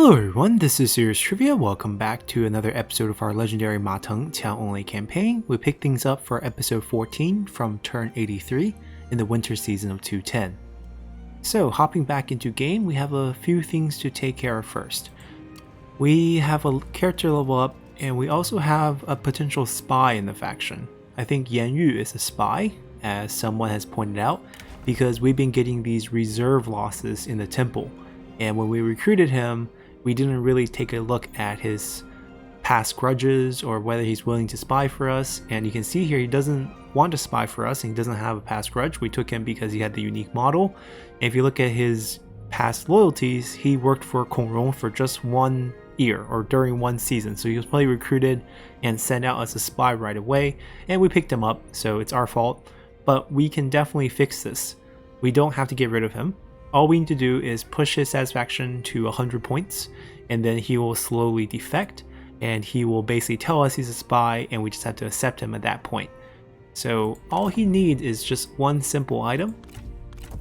Hello everyone, this is Serious Trivia. Welcome back to another episode of our legendary Ma Teng Qiang only campaign. We pick things up for episode 14 from turn 83 in the winter season of 210. So hopping back into game, we have a few things to take care of first. We have a character level up and we also have a potential spy in the faction. I think Yan Yu is a spy, as someone has pointed out, because we've been getting these reserve losses in the temple. And when we recruited him, we didn't really take a look at his past grudges or whether he's willing to spy for us. And you can see here he doesn't want to spy for us and he doesn't have a past grudge. We took him because he had the unique model. And if you look at his past loyalties, he worked for Kong Rong for just 1 year or during 1 season. So he was probably recruited and sent out as a spy right away. And we picked him up, so it's our fault. But we can definitely fix this. We don't have to get rid of him. All we need to do is push his satisfaction to 100 points, and then he will slowly defect, and he will basically tell us he's a spy, and we just have to accept him at that point. So all he needs is just one simple item,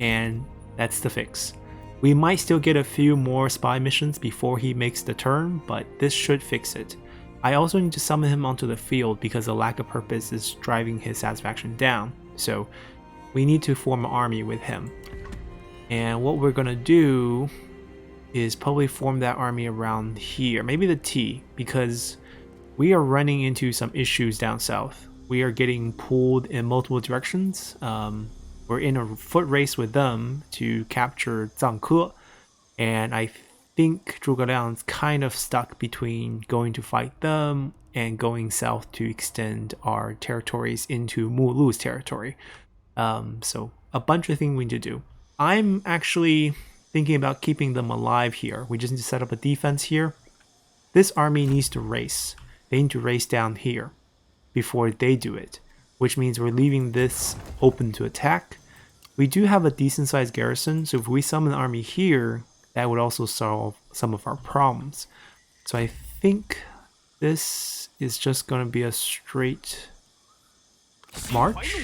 and that's the fix. We might still get a few more spy missions before he makes the turn, but this should fix it. I also need to summon him onto the field because the lack of purpose is driving his satisfaction down, so we need to form an army with him. And what we're gonna do is probably form that army around here, maybe the T, because we are running into some issues down south. We are getting pulled in multiple directions. We're in a foot race with them to capture Zhangke, and I think Zhuge Liang's kind of stuck between going to fight them and going south to extend our territories into Mulu's territory. So a bunch of things we need to do. I'm actually thinking about keeping them alive here. We just need to set up a defense here. This army needs to race. They need to race down here before they do it, which means we're leaving this open to attack. We do have a decent sized garrison, so if we summon an army here, that would also solve some of our problems. So I think this is just going to be a straight march.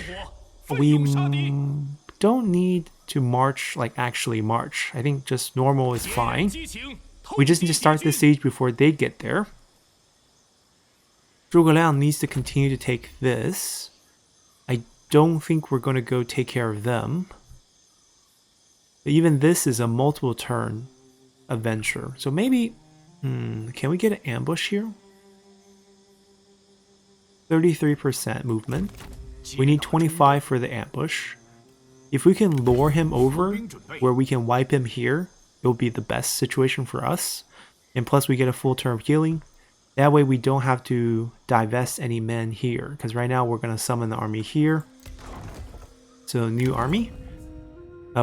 We don't need to march, like actually march. I think just normal is fine. We just need to start the siege before they get there. Zhuge Liang needs to continue to take this. I don't think we're going to go take care of them. But even this is a multiple turn adventure. So maybe, can we get an ambush here? 33% movement. We need 25 for the ambush. If we can lure him over where we can wipe him here, it'll be the best situation for us. And plus we get a full turn of healing. That way we don't have to divest any men here, because right now we're going to summon the army here. So new army.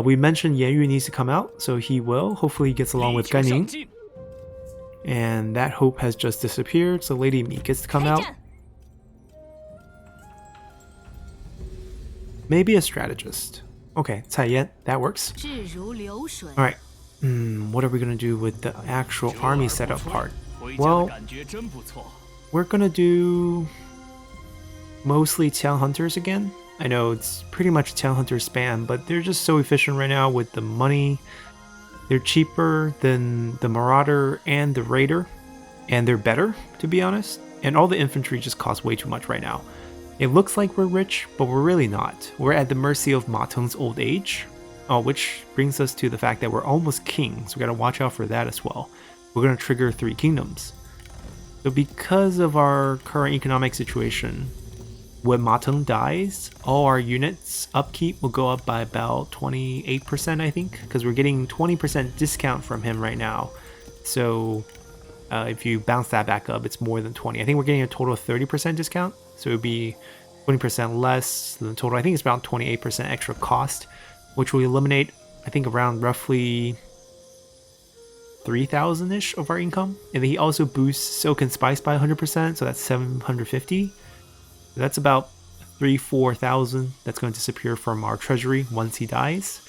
We mentioned Yan Yu needs to come out, so he will. Hopefully he gets along with Gan Ning. And that hope has just disappeared, so Lady Mi gets to come out. Maybe a strategist. Okay, Cai Yan, that works. Alright, what are we going to do with the actual army setup part? Well, we're going to do mostly Qiang hunters again. I know it's pretty much Qiang hunter spam, but they're just so efficient right now with the money. They're cheaper than the Marauder and the Raider, and they're better, to be honest. And all the infantry just cost way too much right now. It looks like we're rich, but we're really not. We're at the mercy of Ma Teng's old age, which brings us to the fact that we're almost kings. We gotta watch out for that as well. We're gonna trigger 3 kingdoms. So because of our current economic situation, when Ma Teng dies, all our units upkeep will go up by about 28%, I think, because we're getting 20% discount from him right now. So if you bounce that back up, it's more than 20. I think we're getting a total of 30% discount. So it would be 20% less than the total. I think it's about 28% extra cost, which will eliminate, I think, around roughly 3,000-ish of our income. And then he also boosts Silk and Spice by 100%, so that's 750. So that's about 3,000-4,000 that's going to disappear from our treasury once he dies.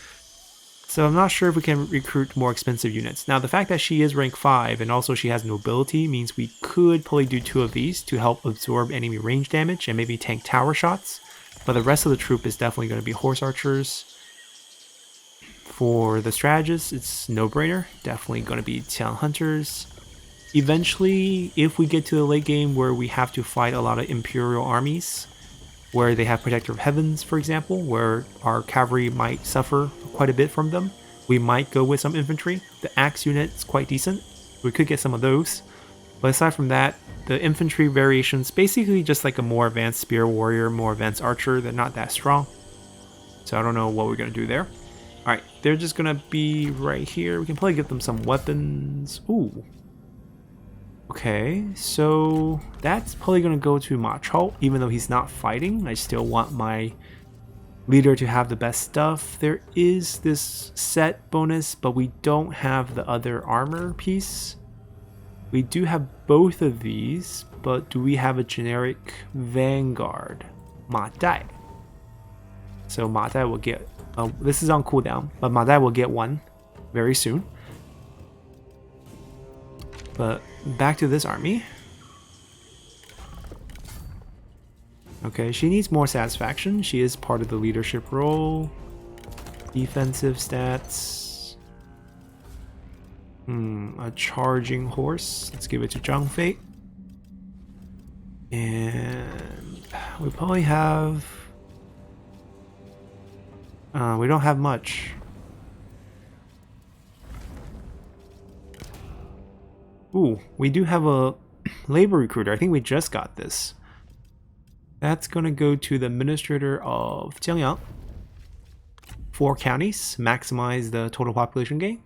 So I'm not sure if we can recruit more expensive units. Now the fact that she is rank 5 and also she has nobility means we could probably do 2 of these to help absorb enemy range damage and maybe tank tower shots. But the rest of the troop is definitely going to be horse archers. For the strategists, it's no-brainer. Definitely going to be Qiang hunters. Eventually, if we get to the late game where we have to fight a lot of Imperial armies, where they have Protector of Heavens, for example, where our cavalry might suffer quite a bit from them, we might go with some infantry. The axe unit is quite decent. We could get some of those. But aside from that, the infantry variations, basically just like a more advanced spear warrior, more advanced archer. They're not that strong. So I don't know what we're going to do there. Alright, they're just going to be right here. We can probably give them some weapons. Ooh. Okay, so that's probably going to go to Ma Chao, even though he's not fighting. I still want my leader to have the best stuff. There is this set bonus, but we don't have the other armor piece. We do have both of these, but do we have a generic Vanguard? Ma Dai. So Ma Dai will get... this is on cooldown, but Ma Dai will get one very soon. But back to this army. Okay, she needs more satisfaction. She is part of the leadership role. Defensive stats. A charging horse. Let's give it to Zhang Fei. And we probably have... we don't have much. Ooh, we do have a labor recruiter. I think we just got this. That's going to go to the administrator of Qiang. 4 counties, maximize the total population gain.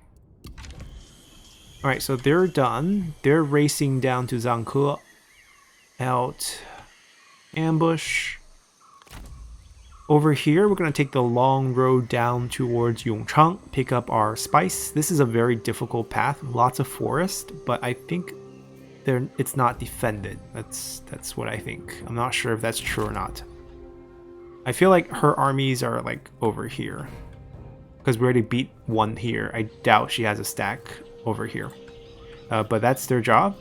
Alright, so they're done. They're racing down to Zhangke. Out. Ambush. Over here, we're going to take the long road down towards Yongchang, pick up our spice. This is a very difficult path, lots of forest, but I think it's not defended. That's what I think. I'm not sure if that's true or not. I feel like her armies are like over here, because we already beat one here. I doubt she has a stack over here, but that's their job.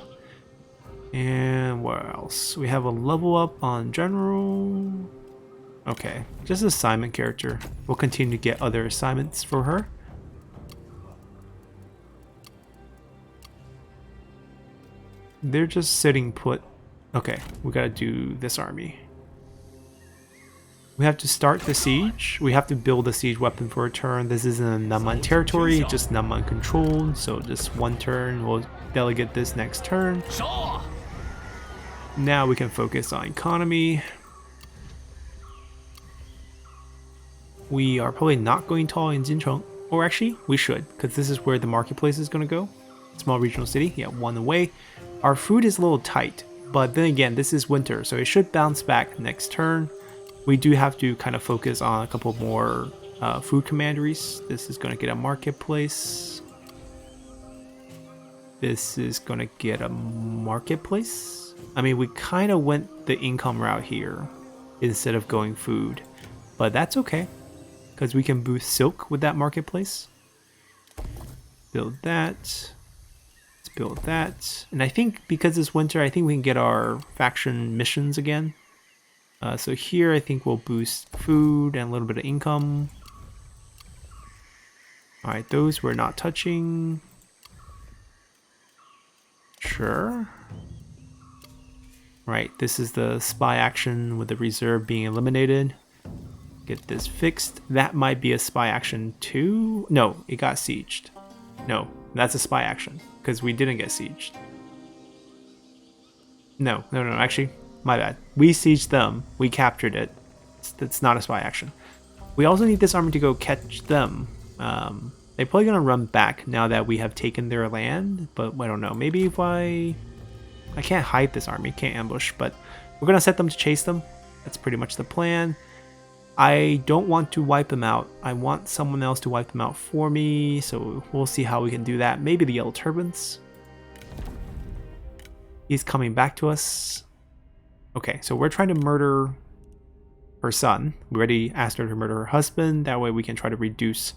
And what else? We have a level up on general. Okay, just an assignment character. We'll continue to get other assignments for her. They're just sitting put. Okay, we gotta do this army. We have to start the siege. We have to build a siege weapon for a turn. This isn't a Namman territory, just Namman controlled. So just one turn. We'll delegate this next turn. Now we can focus on economy. We are probably not going tall in Jincheng. Or actually, we should, because this is where the marketplace is going to go. Small regional city. Yeah, one away. Our food is a little tight, but then again, this is winter, so it should bounce back next turn. We do have to kind of focus on a couple more food commanderies. This is going to get a marketplace. This is going to get a marketplace. I mean, we kind of went the income route here instead of going food, but that's okay, because we can boost silk with that marketplace. Build that. Let's build that. And I think because it's winter, I think we can get our faction missions again. So here I think we'll boost food and a little bit of income. Alright, those we're not touching. Sure. Right, this is the spy action with the reserve being eliminated. Get this fixed. That might be a spy action too. No, it got sieged. No, that's a spy action because we didn't get sieged. No, actually, my bad. We sieged them. We captured it. It's not a spy action. We also need this army to go catch them. They're probably going to run back now that we have taken their land, but I don't know. Maybe if I can't hide this army, can't ambush, but we're going to set them to chase them. That's pretty much the plan. I don't want to wipe them out. I want someone else to wipe them out for me, so we'll see how we can do that. Maybe the Yellow Turbans. He's coming back to us. Okay, so we're trying to murder her son. We already asked her to murder her husband. That way we can try to reduce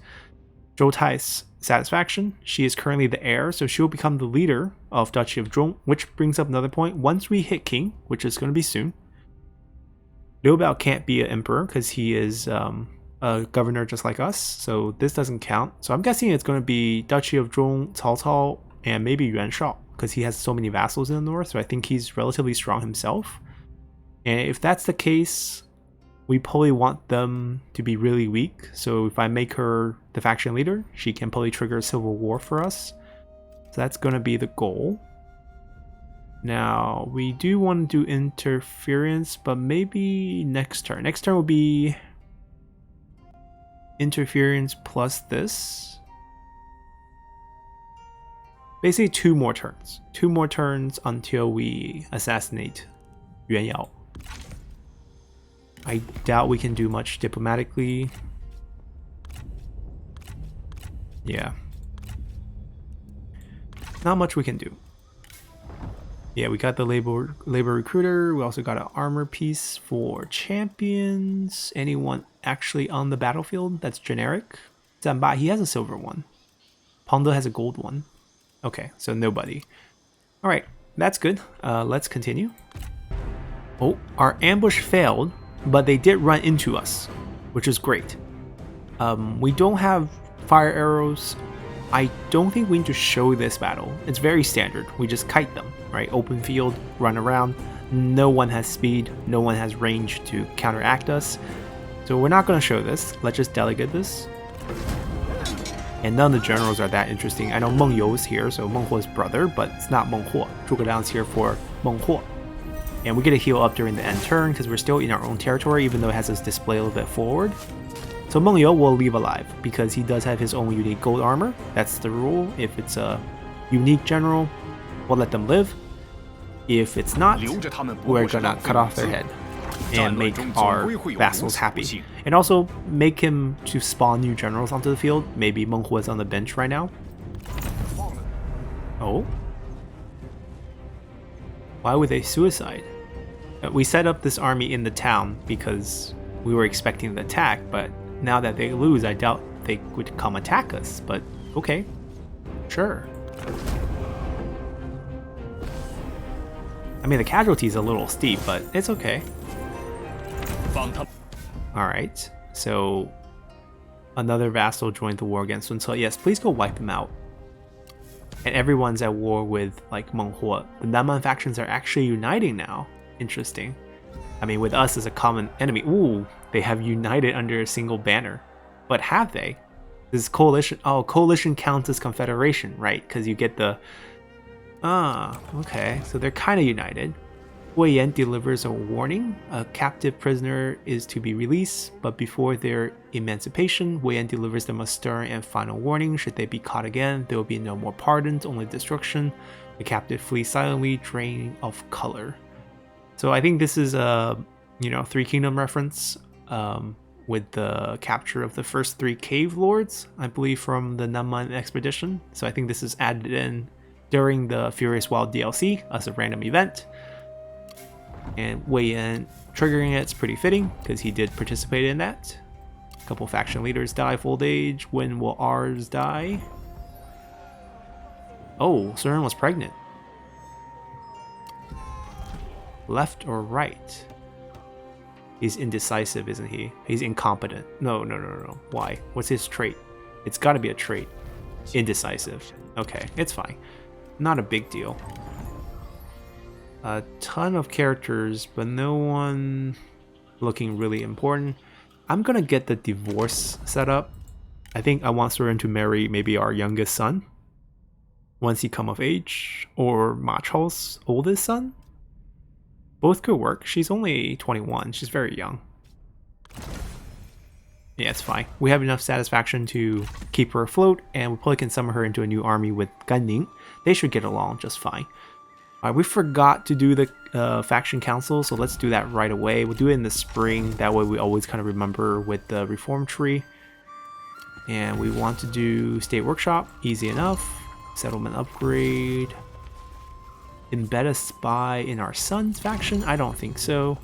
Zhou Tai's satisfaction. She is currently the heir, so she will become the leader of Duchy of Zhong, which brings up another point. Once we hit king, which is going to be soon, Liu Bao can't be an emperor because he is a governor just like us, so this doesn't count. So I'm guessing it's going to be Duchy of Zhong, Cao Cao, and maybe Yuan Shao, because he has so many vassals in the north, so I think he's relatively strong himself. And if that's the case, we probably want them to be really weak, so if I make her the faction leader, she can probably trigger a civil war for us. So that's going to be the goal. Now, we do want to do interference, but maybe next turn. Next turn will be interference plus this. Basically 2 more turns. 2 more turns until we assassinate Yuan Yao. I doubt we can do much diplomatically. Yeah. Not much we can do. Yeah, we got the labor recruiter. We also got an armor piece for champions. Anyone actually on the battlefield that's generic? Zanba, he has a silver one. Pondo has a gold one. Okay, so nobody. All right, that's good. Let's continue. Oh, our ambush failed, but they did run into us, which is great. We don't have fire arrows. I don't think we need to show this battle. It's very standard. We just kite them, right? Open field, run around. No one has speed. No one has range to counteract us. So we're not going to show this. Let's just delegate this. And none of the generals are that interesting. I know Meng You is here, so Meng Huo's brother, but it's not Meng Huo. Zhuge Liang's here for Meng Huo. And we get a heal up during the end turn because we're still in our own territory, even though it has us display a little bit forward. So Meng You will leave alive because he does have his own unique gold armor. That's the rule. If it's a unique general, we'll let them live. If it's not, we're gonna cut off their head and make our vassals happy. And also make him to spawn new generals onto the field. Maybe Meng Huo is on the bench right now. Oh? Why would they suicide? We set up this army in the town because we were expecting the attack, but now that they lose, I doubt they would come attack us, but okay. Sure. I mean, the casualty is a little steep, but it's okay. Alright, so another vassal joined the war against Sun Ce. Yes, please go wipe him out. And everyone's at war with, like, Meng Huo. The Nanman factions are actually uniting now. Interesting. I mean, with us as a common enemy. Ooh, they have united under a single banner. But have they? This is coalition. Oh, coalition counts as confederation, right? Because you get the... Ah, okay. So they're kind of united. Wei Yan delivers a warning. A captive prisoner is to be released, but before their emancipation, Wei Yan delivers them a stern and final warning. Should they be caught again, there will be no more pardons, only destruction. The captive flees silently, draining of color. So I think this is a, Three Kingdom reference with the capture of the first 3 cave lords, I believe, from the Nanman expedition. So I think this is added in during the Furious Wild DLC as a random event. And Wei Yan triggering it's pretty fitting because he did participate in that. A couple faction leaders die of old age. When will ours die? Oh, Suren was pregnant. Left or right? He's indecisive, isn't he? He's incompetent. No. Why? What's his trait? It's got to be a trait. Indecisive. Okay, it's fine. Not a big deal. A ton of characters, but no one looking really important. I'm gonna get the divorce set up. I think I want Suren to marry maybe our youngest son once he come of age, or Ma Chao's oldest son. Both could work. She's only 21. She's very young. Yeah, it's fine. We have enough satisfaction to keep her afloat, and we probably can summon her into a new army with Gan Ning. They should get along just fine. We forgot to do the faction council, so let's do that right away. We'll do it in the spring. That way we always kind of remember with the reform tree. And we want to do state workshop. Easy enough. Settlement upgrade. Embed a spy in our son's faction? I don't think so.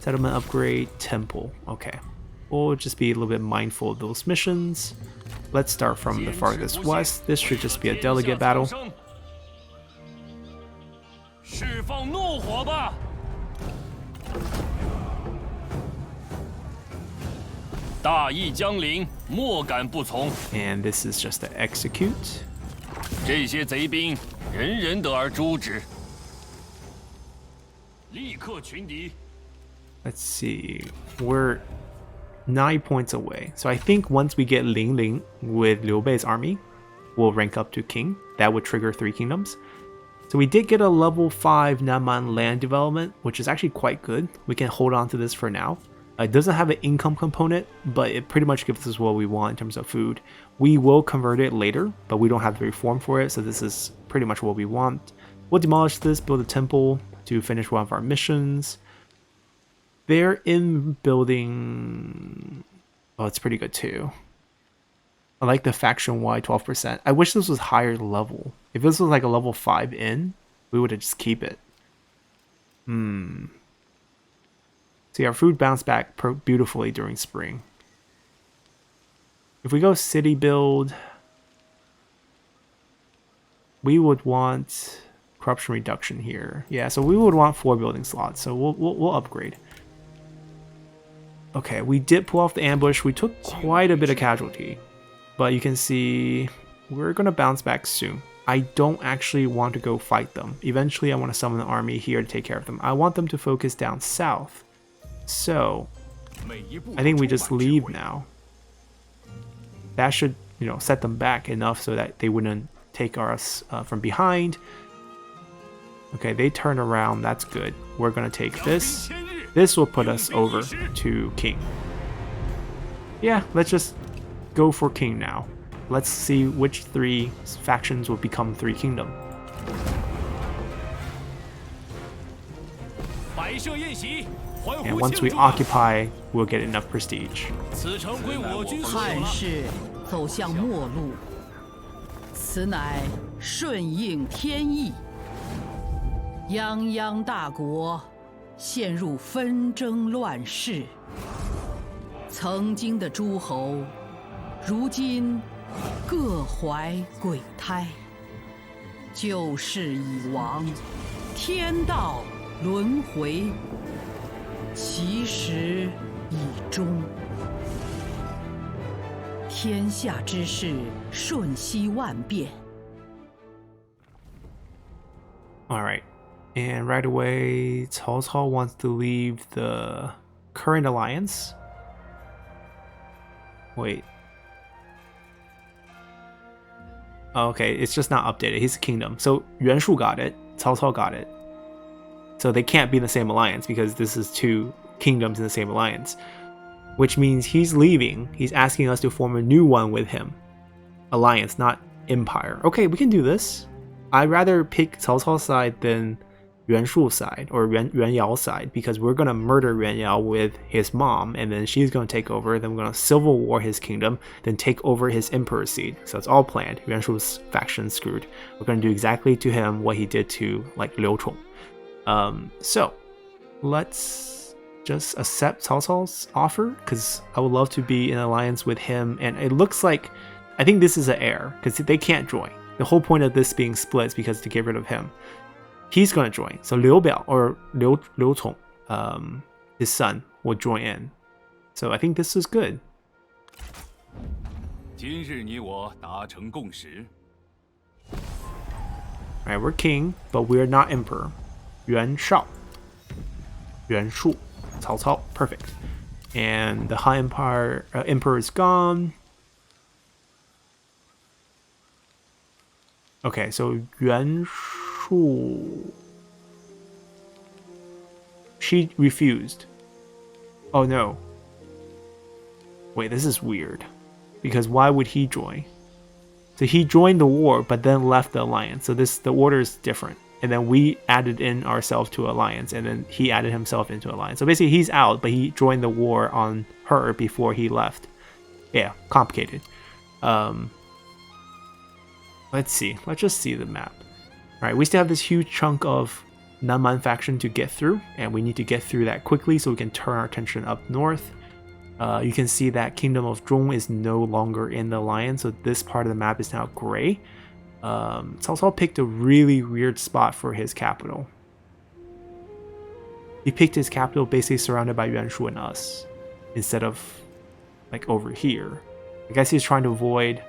Settlement upgrade. Temple. Okay. We'll just be a little bit mindful of those missions. Let's start from the farthest west. This should just be a delegate battle. 大义将临，莫敢不从。 And this is just to execute. 这些贼兵，人人得而诛之。立刻群敌。 Let's see. We're 9 points away. So I think once we get Ling Ling with Liu Bei's army, we'll rank up to king. That would trigger 3 kingdoms. So we did get a level 5 Nanman land development, which is actually quite good. We can hold on to this for now. It doesn't have an income component, but it pretty much gives us what we want in terms of food. We will convert it later, but we don't have the reform for it, so this is pretty much what we want. We'll demolish this, build a temple to finish one of our missions. They're in building... Oh, it's pretty good too. I like the faction-wide 12%. I wish this was higher level. If this was like a level 5 in, we would have just keep it. See, our food bounced back beautifully during spring. If we go city build, we would want corruption reduction here. Yeah, so we would want 4 building slots, so we'll upgrade. Okay, we did pull off the ambush. We took quite a bit of casualty, but you can see we're gonna bounce back soon. I don't actually want to go fight them. Eventually, I want to summon an army here to take care of them. I want them to focus down south. So, I think we just leave now. That should, you know, set them back enough so that they wouldn't take us from behind. Okay, they turn around. That's good. We're going to take this. This will put us over to king. Yeah, let's just go for king now. Let's see which 3 factions will become 3 kingdoms. And once we occupy, we'll get enough prestige. 汉室走向末路，此乃顺应天意。泱泱大国陷入纷争乱世，曾经的诸侯，如今各怀鬼胎。旧事已亡，天道轮回。 其时已终，天下之事瞬息万变。 All right, and right away, Cao Cao wants to leave the current alliance. Wait. Okay, it's just not updated. He's a kingdom. So Yuan Shu got it. Cao Cao got it. So they can't be in the same alliance because this is 2 kingdoms in the same alliance. Which means he's leaving. He's asking us to form a new one with him. Alliance, not empire. Okay, we can do this. I'd rather pick Cao Cao's side than Yuan Shu's side or Yuan Yao's side because we're going to murder Yuan Yao with his mom and then she's going to take over. Then we're going to civil war his kingdom, then take over his emperor seat. So it's all planned. Yuan Shu's faction screwed. We're going to do exactly to him what he did to like Liu Chong. So let's just accept Cao Cao's offer because I would love to be in alliance with him. And it looks like, I think this is an heir because they can't join. The whole point of this being split is because to get rid of him. He's going to join. So Liu Biao or Liu Cong, his son, will join in. So I think this is good. 今日你我达成共识。 Alright, we're king, but we're not emperor. Yuan Shao. Yuan Shu. Cao Cao. Perfect. And the Han Empire emperor is gone. Okay, so Yuan Shu. She refused. Oh no. Wait, this is weird. Because why would he join? So he joined the war, but then left the alliance. So the order is different. And then we added in ourselves to alliance, and then he added himself into alliance. So basically he's out, but he joined the war on her before he left. Yeah, complicated. Let's see. Let's just see the map. All right, we still have this huge chunk of Nanman faction to get through, and we need to get through that quickly so we can turn our attention up north. You can see that Kingdom of Zhong is no longer in the alliance, so this part of the map is now gray. Cao Cao picked a really weird spot for his capital. He picked his capital basically surrounded by Yuan Shu and us, instead of like over here. I guess he's trying to avoid.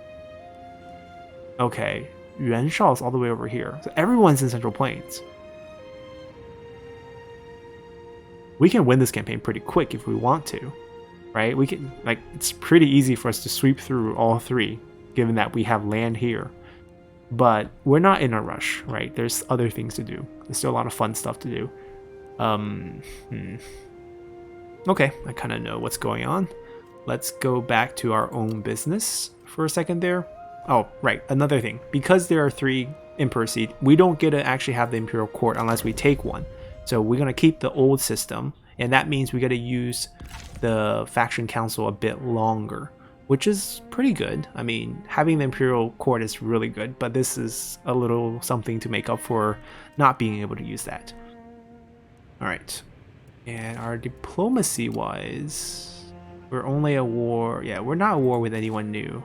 Okay, Yuan Shao is all the way over here. So everyone's in Central Plains. We can win this campaign pretty quick if we want to, right? We can, like, it's pretty easy for us to sweep through all three, given that we have land here. But we're not in a rush, right? There's other things to do. There's still a lot of fun stuff to do. Okay, I kind of know what's going on. Let's go back to our own business for a second there. Oh, right, another thing. Because there are 3 Emperor seats, we don't get to actually have the Imperial Court unless we take one. So we're going to keep the old system, and that means we got to use the Faction Council a bit longer, which is pretty good. I mean, having the Imperial Court is really good, but this is a little something to make up for not being able to use that. Alright, and our diplomacy-wise, we're only at war. Yeah, we're not at war with anyone new,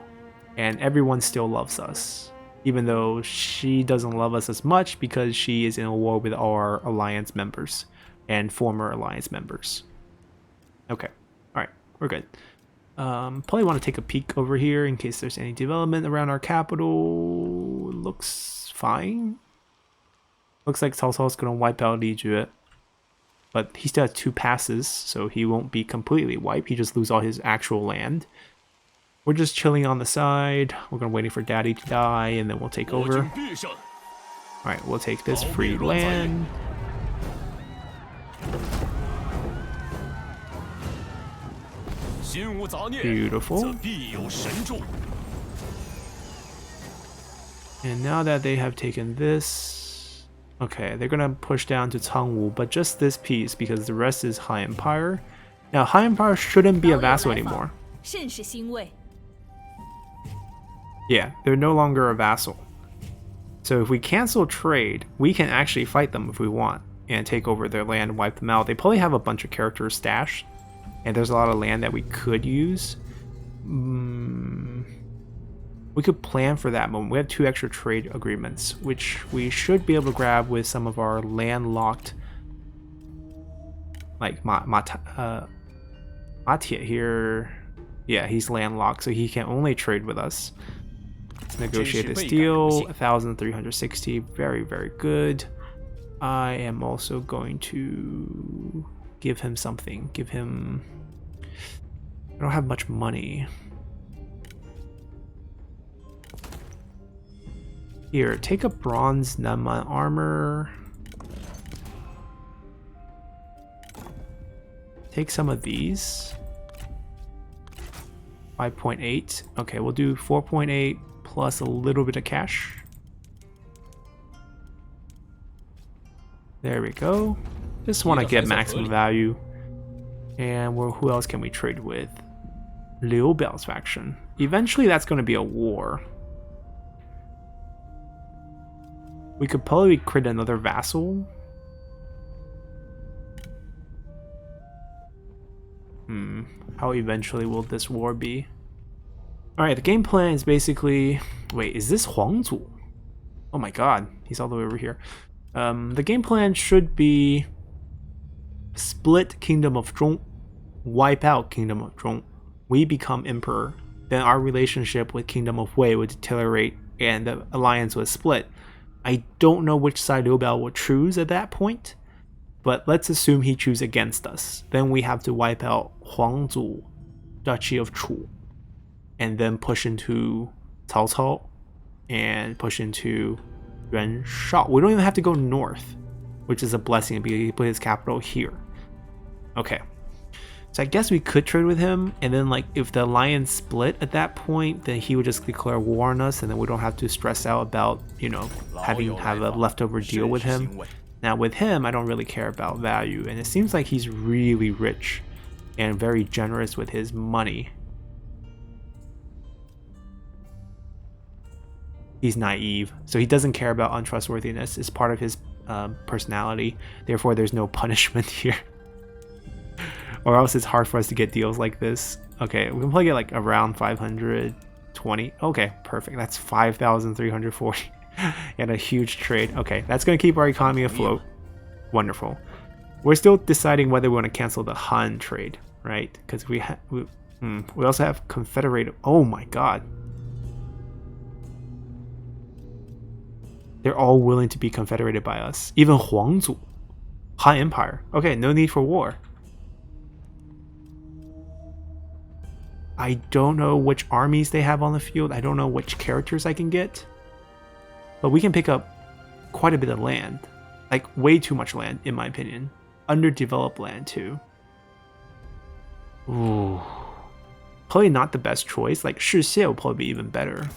and everyone still loves us. Even though she doesn't love us as much because she is in a war with our alliance members and former alliance members. Okay, alright, we're good. Probably want to take a peek over here in case there's any development around our capital. Looks fine. Looks like Cao Cao is going to wipe out Li Jue. But he still has 2 passes, so he won't be completely wiped. He just loses all his actual land. We're just chilling on the side. We're gonna waiting for Daddy to die, and then we'll take over. Alright, we'll take this free land. Beautiful. And now that they have taken this, okay, they're gonna push down to Cangwu, but just this piece because the rest is High Empire. Now, High Empire shouldn't be a vassal anymore. Yeah, they're no longer a vassal. So if we cancel trade, we can actually fight them if we want and take over their land and wipe them out. They probably have a bunch of characters stashed, and there's a lot of land that we could use. We could plan for that moment. We have 2 extra trade agreements, which we should be able to grab with some of our landlocked, like Matia here. Yeah, he's landlocked, so he can only trade with us. Let's negotiate this deal. 1,360. Very, very good. I am also going to give him something. Give him... I don't have much money. Here, take a bronze Nama armor. Take some of these. 5.8. Okay, we'll do 4.8 plus a little bit of cash. There we go. Just want to get maximum value. And who else can we trade with? Liu Biao's faction. Eventually that's going to be a war. We could probably create another vassal. How eventually will this war be? Alright, the game plan is basically... Wait, is this Huangzu? Oh my god, he's all the way over here. The game plan should be... Split Kingdom of Zhong. Wipe out Kingdom of Zhong. We become Emperor. Then our relationship with Kingdom of Wei would deteriorate and the alliance would split. I don't know which side Liu Biao will choose at that point. But let's assume he chooses against us. Then we have to wipe out Huangzu, Duchy of Chu, and then push into Cao Cao and push into Yuan Shao. We don't even have to go north, which is a blessing because he put his capital here. Okay. So I guess we could trade with him, and then like if the alliance split at that point, then he would just declare war on us, and then we don't have to stress out about, you know, having a leftover deal with him. Now with him, I don't really care about value, and it seems like he's really rich and very generous with his money. He's naive, so he doesn't care about untrustworthiness. It's part of his personality. Therefore, there's no punishment here. Or else it's hard for us to get deals like this. Okay, we can probably get like around 520. Okay, perfect. That's 5,340. And a huge trade. Okay, that's going to keep our economy afloat. Wonderful. We're still deciding whether we want to cancel the Han trade, right? Because We also have Confederate. Oh my god. They're all willing to be confederated by us. Even Huangzu. Han Empire. Okay, no need for war. I don't know which armies they have on the field. I don't know which characters I can get. But we can pick up quite a bit of land. Like, way too much land, in my opinion. Underdeveloped land, too. Ooh. Probably not the best choice. Like, Shixie will probably be even better.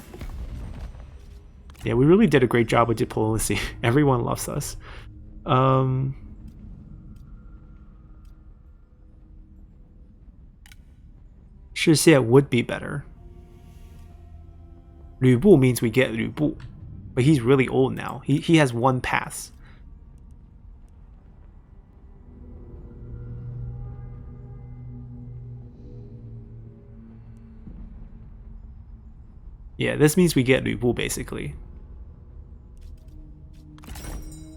Yeah, we really did a great job with diplomacy. Everyone loves us. Shixie would be better. Lü Bu means we get Lü Bu. But he's really old now. He has one pass. Yeah, this means we get Lü Bu basically.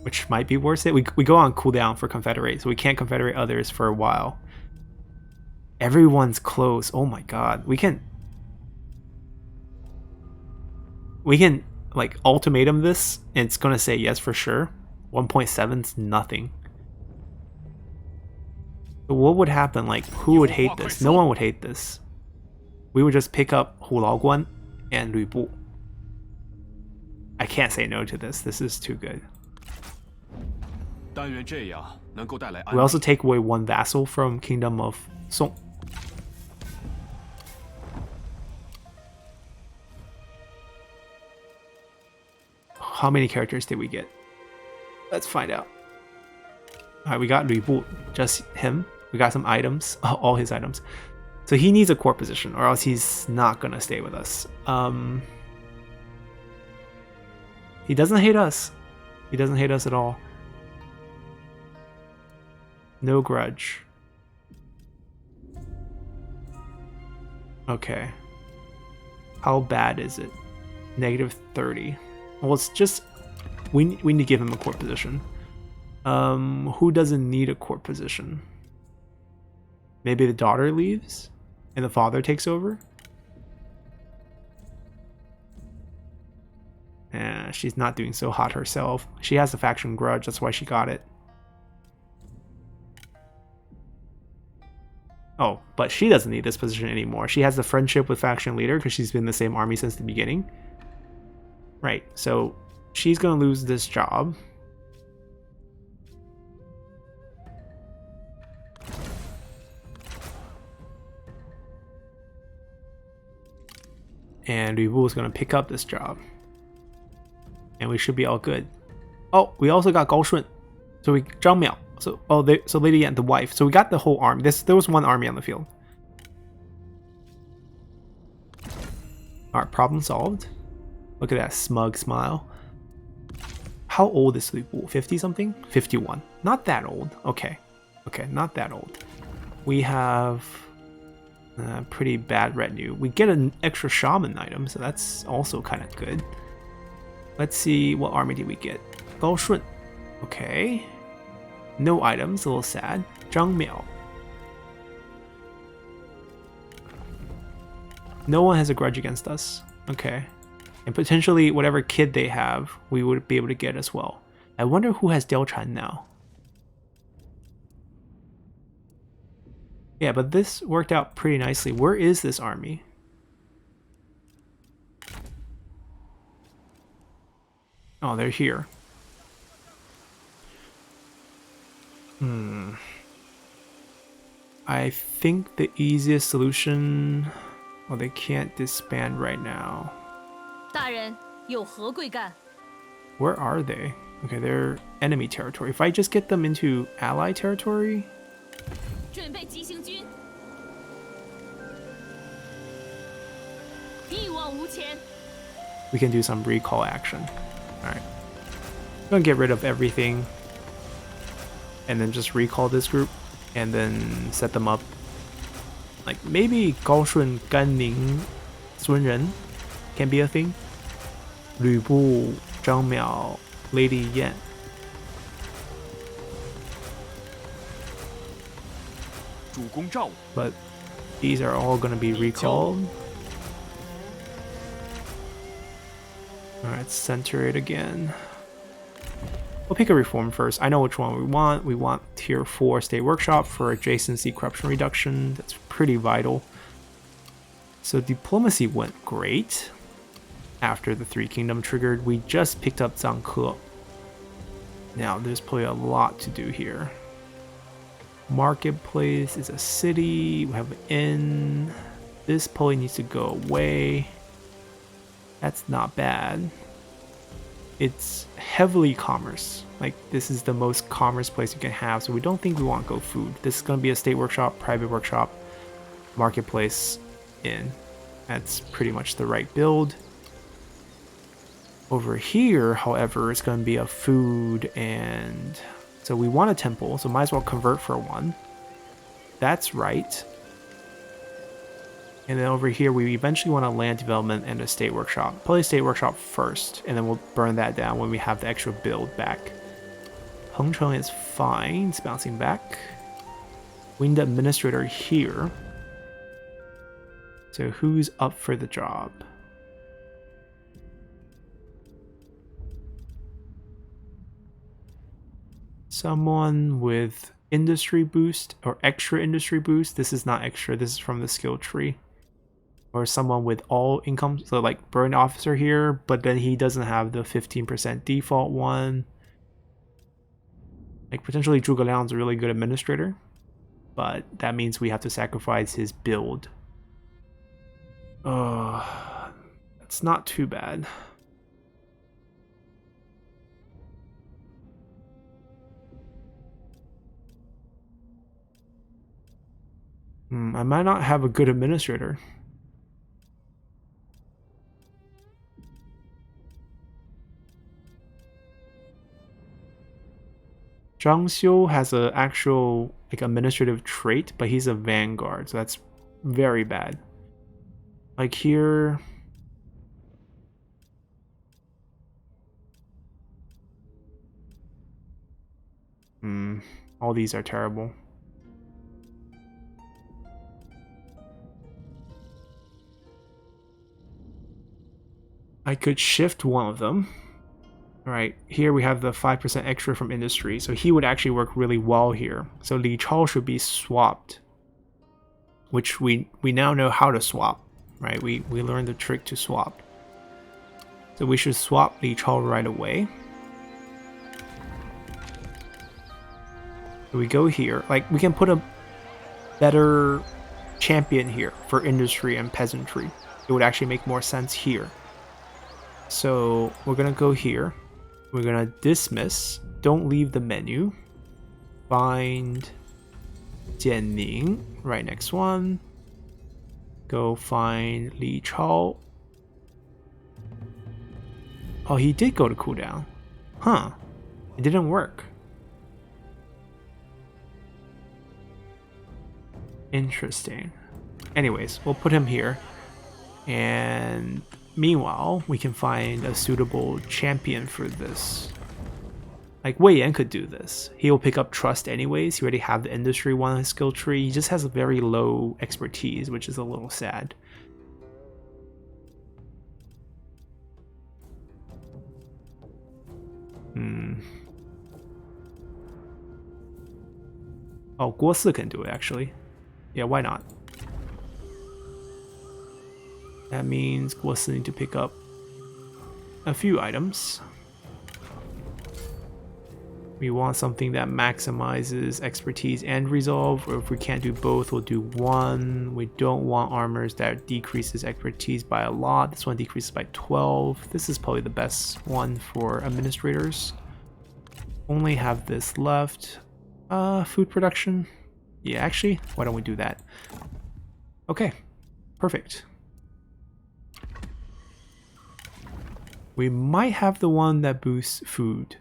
Which might be worth it. We go on cooldown for Confederate, so we can't Confederate others for a while. Everyone's close. Oh my god. We can like ultimatum this and it's gonna say yes for sure. 1.7's nothing. So what would happen? Like, who would hate this? No one would hate this. We would just pick up Hulaoguan and Lü Bu. I can't say no to this. This is too good. We also take away one vassal from Kingdom of Song. How many characters did we get? Let's find out. Alright, we got Lü Bu, just him. We got some items, all his items. So he needs a court position or else he's not gonna stay with us. He doesn't hate us. He doesn't hate us at all. No grudge. Okay. How bad is it? -30. Well, it's just... We need to give him a court position. Who doesn't need a court position? Maybe the daughter leaves? And the father takes over? She's not doing so hot herself. She has a faction grudge, that's why she got it. Oh, but she doesn't need this position anymore. She has the friendship with faction leader because she's been in the same army since the beginning. Right, so she's gonna lose this job. And Lü Bu is gonna pick up this job. And we should be all good. Oh, we also got Gao Shun. So we Zhang Miao. So so Lady Yan, the wife. So we got the whole army. There was one army on the field. Alright, problem solved. Look at that smug smile. How old is Lü Bu? 50 something? 51. Not that old. Okay. Okay, not that old. We have pretty bad retinue. We get an extra shaman item, so that's also kind of good. Let's see, what army did we get? Gao Shun. Okay. No items, a little sad. Zhang Miao. No one has a grudge against us. Okay. And potentially whatever kid they have, we would be able to get as well. I wonder who has Diao Chan now. Yeah, but this worked out pretty nicely. Where is this army? Oh, they're here. I think the easiest solution... Well, they can't disband right now. 大人，有何贵干？ Where are they? Okay, they're enemy territory. If I just get them into ally territory... 准备急行军，一往无前。 We can do some recall action. Alright. I'm gonna get rid of everything. And then just recall this group. And then set them up. Like, maybe Gao Shun, Gan Ning, Sun Ren can be a thing. Lü Bu, Zhang Miao, Lady Yan. But These are all going to be recalled. Alright, center it again. We'll pick a reform first. I know which one we want. We want tier 4 state workshop for adjacency corruption reduction. That's pretty vital. So diplomacy went great. After the 3 Kingdom triggered, we just picked up Zhangke. Now there's probably a lot to do here. Marketplace is a city. We have an inn. This probably needs to go away. That's not bad. It's heavily commerce. Like, this is the most commerce place you can have, so we don't think we want go food. This is going to be a state workshop, private workshop, marketplace, inn. That's pretty much the right build. Over here, however, it's going to be a food, and so we want a temple, so might as well convert for one. That's right. And then over here, we eventually want a land development and a state workshop. Probably state workshop first, and then we'll burn that down when we have the extra build back. Hengcheng is fine, it's bouncing back. We need the administrator here. So who's up for the job? Someone with industry boost or extra industry boost. This is not extra, this is from the skill tree. Or someone with all income, so like burn officer here, but then he doesn't have the 15% default one. Like potentially Zhuge Liang's a really good administrator, but that means we have to sacrifice his build. That's not too bad. I might not have a good administrator. Zhang Xiu has an actual like administrative trait, but he's a vanguard, so that's very bad. Like here, all these are terrible. I could shift one of them. Alright, here we have the 5% extra from industry, so he would actually work really well here. So Li Chao should be swapped, which we now know how to swap, right? We learned the trick to swap. So we should swap Li Chao right away. So we go here, like we can put a better champion here for industry and peasantry. It would actually make more sense here. So we're gonna go here. We're gonna dismiss. Don't leave the menu. Find Jianning, right next one. Go find Li Chao. Oh, he did go to cooldown. Huh. It didn't work. Interesting. Anyways, we'll put him here. And meanwhile, we can find a suitable champion for this. Like Wei Yan could do this. He'll pick up trust anyways. He already have the industry one on his skill tree. He just has a very low expertise, which is a little sad. Oh, Guo Si can do it actually. Yeah, why not? That means Guo Si need to pick up a few items. We want something that maximizes expertise and resolve, or if we can't do both, we'll do one. We don't want armors that decreases expertise by a lot. This one decreases by 12. This is probably the best one for administrators. Only have this left. Food production. Yeah, actually, why don't we do that? Okay, perfect. We might have the one that boosts food.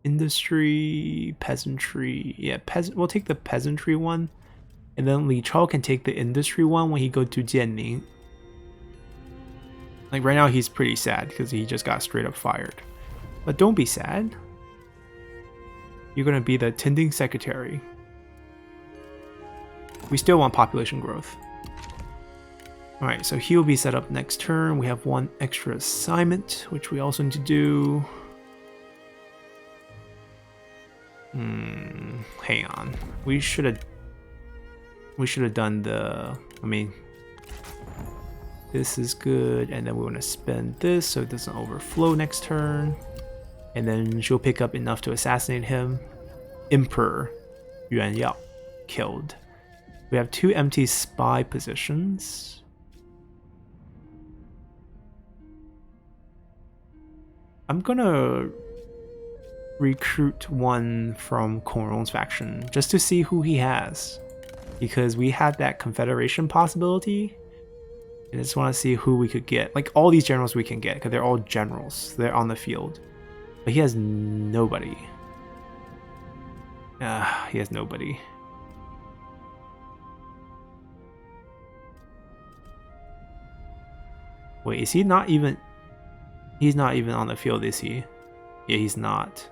Industry, peasantry. Yeah, we'll take the peasantry one. And then Li Chao can take the industry one when he goes to Jianning. Like right now he's pretty sad because he just got straight up fired. But don't be sad. You're gonna be the tending secretary. We still want population growth. Alright, so he will be set up next turn. We have one extra assignment, which we also need to do. Hang on. We should have done the, I mean, this is good, and then we want to spend this so it doesn't overflow next turn. And then she'll pick up enough to assassinate him. Emperor Yuan Yao killed. We have 2 empty spy positions. I'm gonna recruit one from Kong Rong's faction just to see who he has, because we had that Confederation possibility. I just want to see who we could get. Like, all these generals we can get, because they're all generals. They're on the field. But he has nobody. He has nobody. Wait, is he not even... He's not even on the field, is he? Yeah, he's not.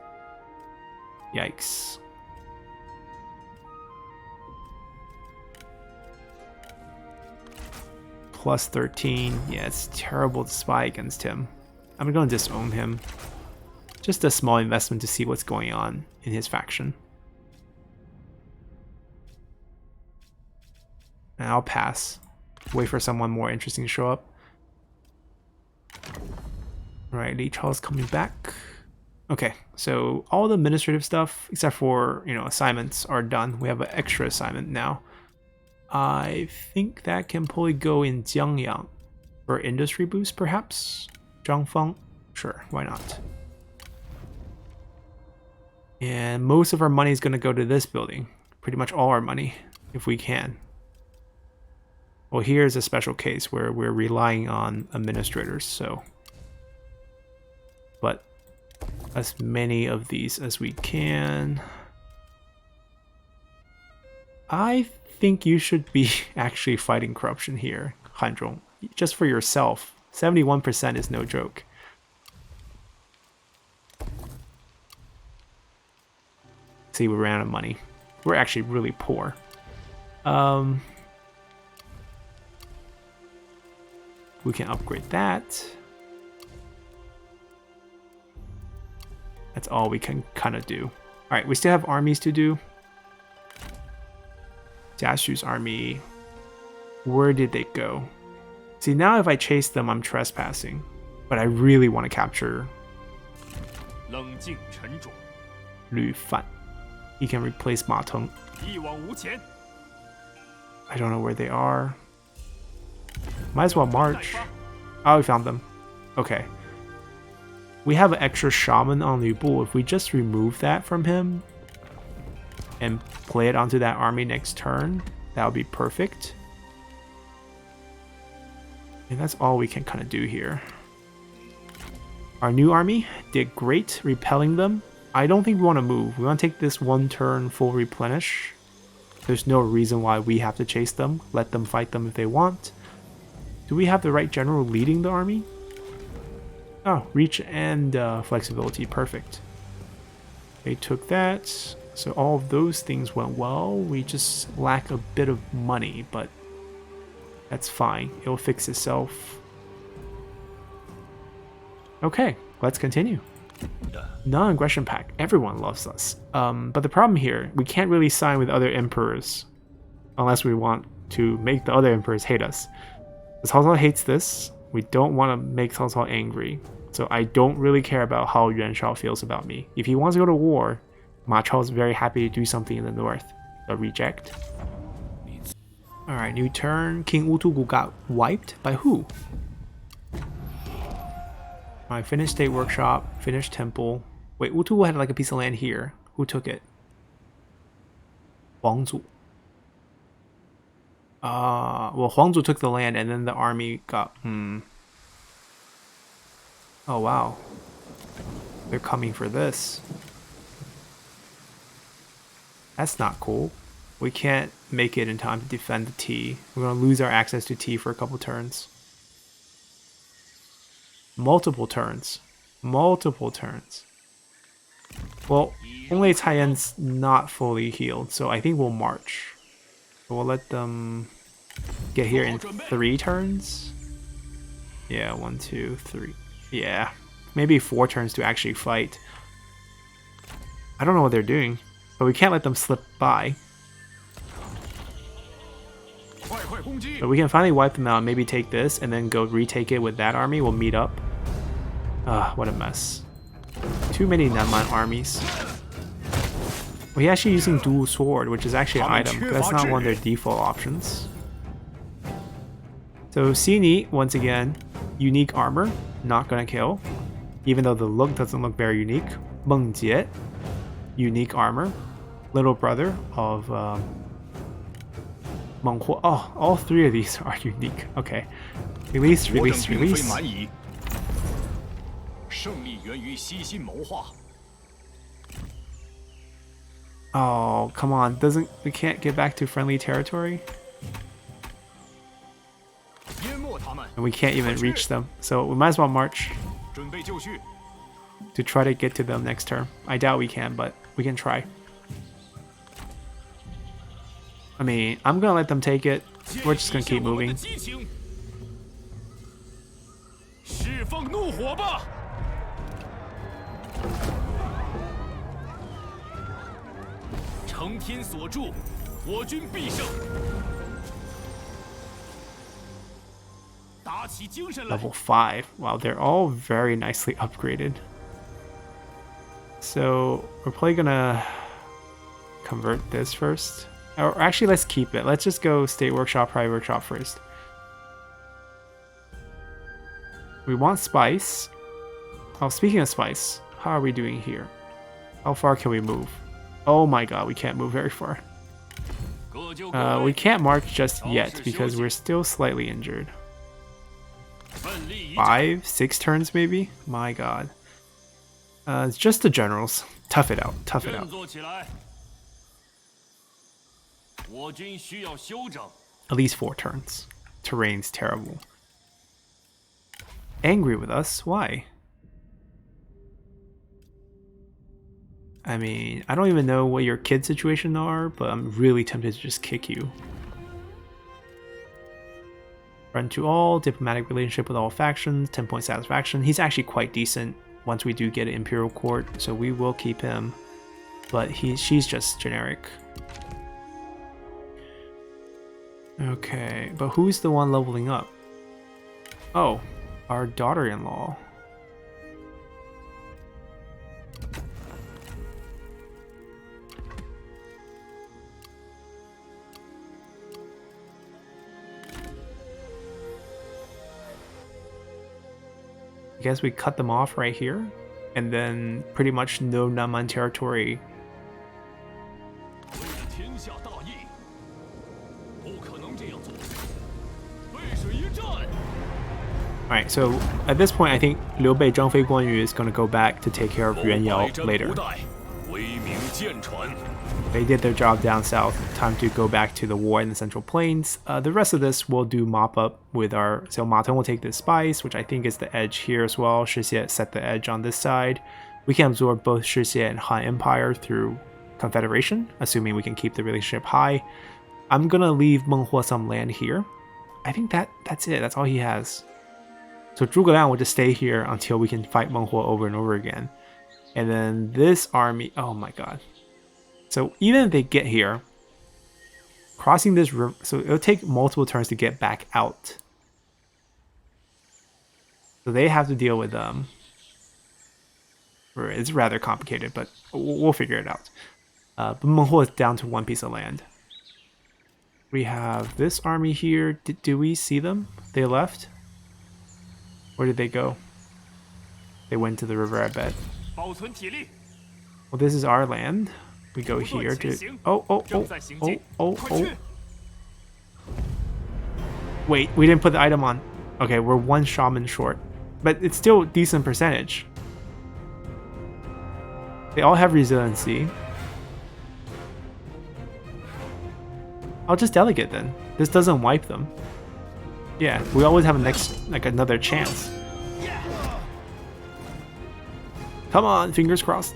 Yikes. Plus 13. Yeah, it's terrible to spy against him. I'm going to disown him. Just a small investment to see what's going on in his faction. And I'll pass. Wait for someone more interesting to show up. Alright, Li Chao's coming back. Okay, so all the administrative stuff, except for, assignments, are done. We have an extra assignment now. I think that can probably go in Jiangyang for industry boost, perhaps? Zhangfeng? Sure, why not? And most of our money is going to go to this building. Pretty much all our money, if we can. Well, here's a special case where we're relying on administrators, so... But as many of these as we can. I think you should be actually fighting corruption here, Hanzhong. Just for yourself. 71% is no joke. See, we ran out of money. We're actually really poor. We can upgrade that. That's all we can kind of do. Alright, we still have armies to do. Jia Xu's army. Where did they go? See, now if I chase them, I'm trespassing. But I really want to capture Lu Fan. He can replace Ma Teng. I don't know where they are. Might as well march. Oh, we found them. Okay. We have an extra shaman on Lu Bu. If we just remove that from him and play it onto that army next turn, that would be perfect. And that's all we can kind of do here. Our new army did great repelling them. I don't think we want to move. We want to take this one turn full replenish. There's no reason why we have to chase them. Let them fight them if they want. Do we have the right general leading the army? Oh, reach and flexibility, perfect. They took that, so all of those things went well. We just lack a bit of money, but that's fine. It'll fix itself. Okay, let's continue. Non-aggression pact. Everyone loves us. But the problem here, we can't really sign with other emperors unless we want to make the other emperors hate us. Cao Cao hates this. We don't want to make Cao Cao angry. So I don't really care about how Yuan Shao feels about me. If he wants to go to war, Ma Chao is very happy to do something in the north. So reject. Alright, new turn. King Wutugu got wiped by who? Alright, finished state workshop, finished temple. Wait, Wutugu had like a piece of land here. Who took it? Huangzu. Well, Huangzu took the land and then the army got... Oh, wow. They're coming for this. That's not cool. We can't make it in time to defend the T. We're going to lose our access to T for a couple turns. Multiple turns. Multiple turns. Well, only Taiyan's not fully healed, so I think we'll march. We'll let them get here in 3 turns. Yeah, 1, 2, 3. Yeah, maybe 4 turns to actually fight. I don't know what they're doing, but we can't let them slip by. But we can finally wipe them out, maybe take this, and then go retake it with that army. We'll meet up. What a mess. Too many Nanman armies. We're actually using dual sword, which is actually an item. That's not one of their default options. So Xini, once again, unique armor, not gonna kill. Even though the look doesn't look very unique. Meng Jie, unique armor. Little brother of Meng Huo. Oh, all 3 of these are unique. Okay. Release, release, release. Oh, come on. We can't get back to friendly territory? And we can't even reach them. So we might as well march to try to get to them next turn. I doubt we can, but we can try. I mean, I'm gonna let them take it. We're just gonna keep moving. Level 5. Wow, they're all very nicely upgraded. So we're probably gonna convert this first. Or actually, let's keep it. Let's just go State Workshop, Private Workshop first. We want spice. Oh, speaking of spice, how are we doing here? How far can we move? Oh my god, we can't move very far. We can't march just yet because we're still slightly injured. 5, 6 turns maybe? My god. It's just the generals. Tough it out. Tough it out. At least 4 turns. Terrain's terrible. Angry with us? Why? I mean, I don't even know what your kid situation are, but I'm really tempted to just kick you. Run to all, diplomatic relationship with all factions, 10 point satisfaction. He's actually quite decent once we do get an Imperial Court, so we will keep him. But she's just generic. Okay, but who's the one leveling up? Oh, our daughter-in-law. I guess we cut them off right here, and then pretty much no Nanman territory. Alright, so at this point I think Liu Bei, Zhang Fei, Guan Yu is going to go back to take care of Yuan Yao later. They did their job down south, time to go back to the war in the Central Plains. The rest of this we'll do mop up with so Ma Teng will take the spies, which I think is the edge here as well. Shixie set the edge on this side. We can absorb both Shixie and Han Empire through Confederation, assuming we can keep the relationship high. I'm gonna leave Meng Huo some land here. I think that's it, that's all he has. So Zhuge Liang will just stay here until we can fight Meng Huo over and over again. And then this army, oh my god. So even if they get here, crossing this river, so it'll take multiple turns to get back out. So they have to deal with them. It's rather complicated, but we'll figure it out. But Meng Huo is down to 1 piece of land. We have this army here. Do we see them? They left? Where did they go? They went to the river, I bet. Well, this is our land. We go here to... Oh. Wait, we didn't put the item on. Okay, we're 1 shaman short. But it's still a decent percentage. They all have resiliency. I'll just delegate then. This doesn't wipe them. Yeah, we always have another chance. Come on, fingers crossed.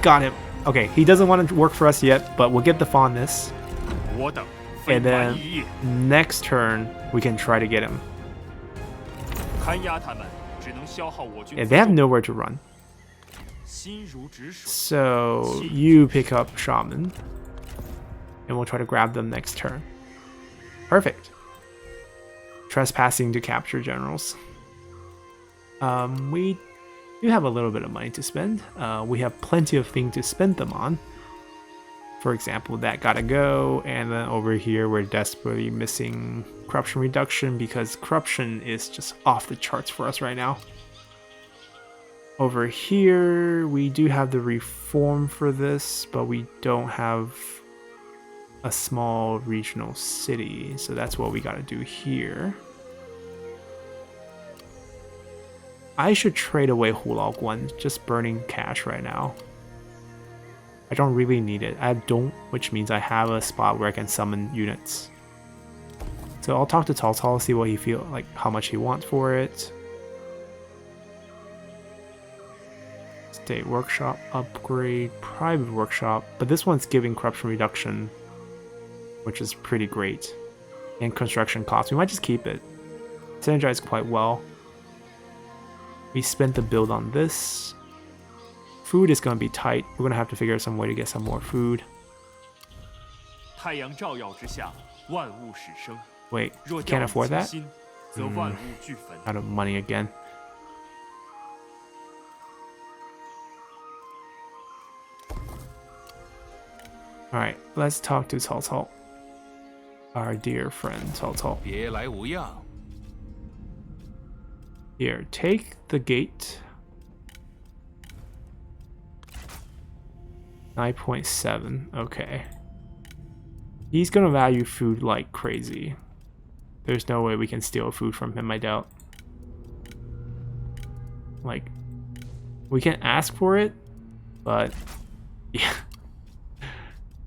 Got him. Okay, he doesn't want to work for us yet, but we'll get the fondness. 我等非 And 凡 then 一业， next turn, we can try to get him. 看压他们只能消耗我军 Yeah, 辎 they have 重， nowhere to run. 心如止水。 So you pick up Shaman. And we'll try to grab them next turn. Perfect. Trespassing to capture generals. We do have a little bit of money to spend. We have plenty of things to spend them on. For example, that gotta go, and then over here we're desperately missing corruption reduction because corruption is just off the charts for us right now. Over here, we do have the reform for this, but we don't have a small regional city, so that's what we gotta do here. I should trade away Hulao Guan, just burning cash right now. I don't really need it. I have Dong, which means I have a spot where I can summon units. So I'll talk to Cao Cao, see what he feel like, how much he wants for it. State workshop upgrade, private workshop, but this one's giving corruption reduction, which is pretty great. And construction costs, we might just keep it. Synergize quite well. We spent the build on this. Food is going to be tight. We're going to have to figure out some way to get some more food. 太阳照耀之下，万物始生。 Wait, 若 can't 掉以 afford 轻 that? 心，则万物俱焚。 Out of money again. Alright, let's talk to Cao Cao. Our dear friend Cao Cao. 别来无恙。 Here, take the gate. 9.7, okay. He's gonna value food like crazy. There's no way we can steal food from him, I doubt. Like, we can ask for it, but yeah,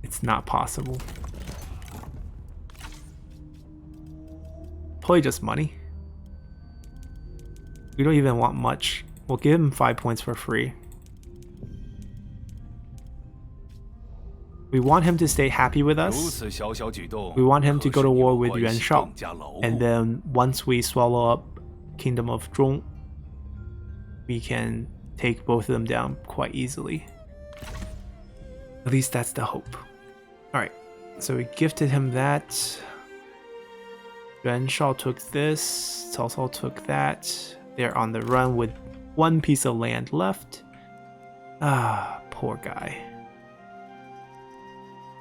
it's not possible. Probably just money. We don't even want much. We'll give him 5 points for free. We want him to stay happy with 如 us. 此小小举动， We want him to go to war 和 with 神 Yuan 有 Shao. 更加牢固。 And then once we swallow up Kingdom of Zhong, we can take both of them down quite easily. At least that's the hope. Alright, so we gifted him that. Yuan Shao took this. Cao Cao took that. They're on the run with one piece of land left. Ah, poor guy.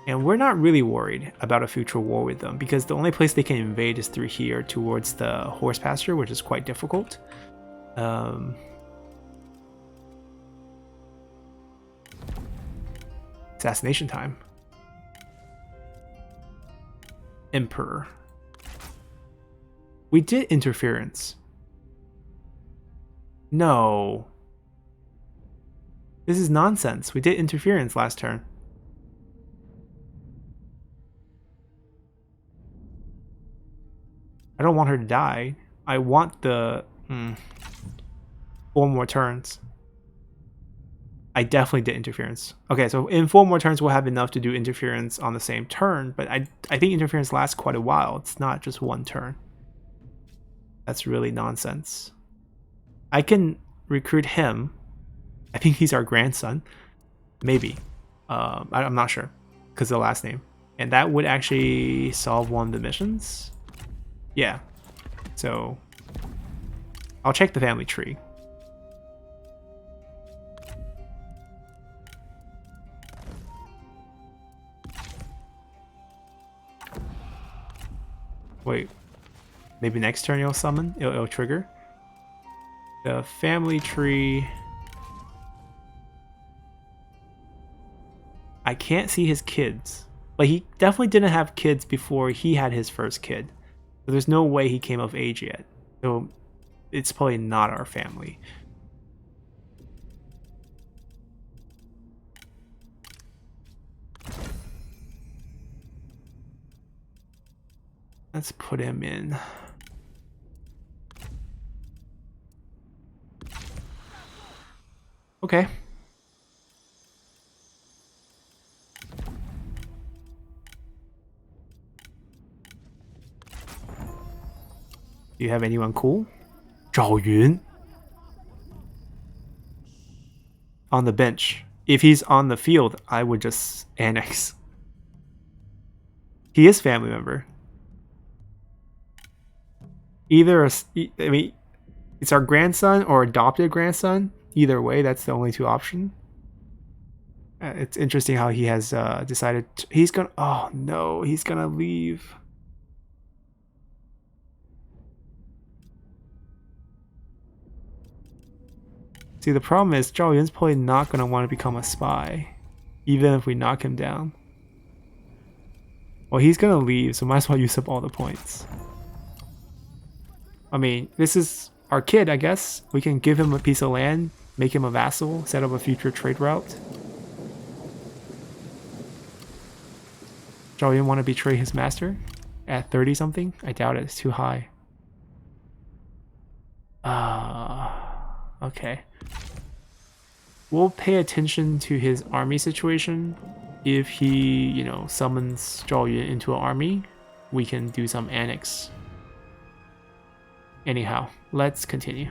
And we're not really worried about a future war with them because the only place they can invade is through here towards the horse pasture, which is quite difficult. Assassination time. Emperor. We did interference. No. This is nonsense. We did interference last turn. I don't want her to die. I want the 4 more turns. I definitely did interference. Okay, so in 4 more turns we'll have enough to do interference on the same turn, but I think interference lasts quite a while. It's not just 1 turn. That's really nonsense. I can recruit him. I think he's our grandson. Maybe. I'm not sure because of the last name. And that would actually solve one of the missions. Yeah. So I'll check the family tree. Wait. Maybe next turn you'll summon? It'll trigger? The family tree... I can't see his kids. But he definitely didn't have kids before he had his first kid. So there's no way he came of age yet. So it's probably not our family. Let's put him in. Okay. Do you have anyone cool? Zhao Yun. On the bench. If he's on the field, I would just annex. He is family member. Either, I mean, it's our grandson or adopted grandson. Either way, that's the only two options. It's interesting how he has decided he's gonna. Oh no, he's gonna leave. See, the problem is Zhao Yun's probably not gonna want to become a spy, even if we knock him down. Well, he's gonna leave, so might as well use up all the points. I mean, this is our kid, I guess. We can give him a piece of land, make him a vassal, set up a future trade route. Zhao Yun want to betray his master at 30 something? I doubt it. It's too high. Okay. We'll pay attention to his army situation. If he, you know, summons Zhao Yun into an army, we can do some annex. Anyhow, let's continue.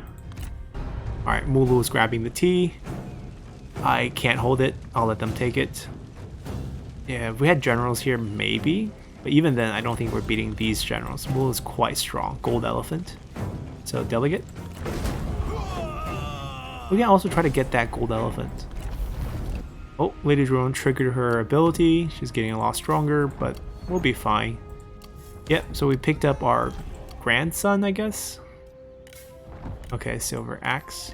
Alright, Mulu is grabbing the T. I can't hold it. I'll let them take it. Yeah, if we had generals here, maybe. But even then, I don't think we're beating these generals. Mulu is quite strong. Gold elephant. So, delegate. We can also try to get that gold elephant. Oh, Lady Drone triggered her ability. She's getting a lot stronger, but we'll be fine. Yep, so we picked up our grandson, I guess. Okay, silver axe.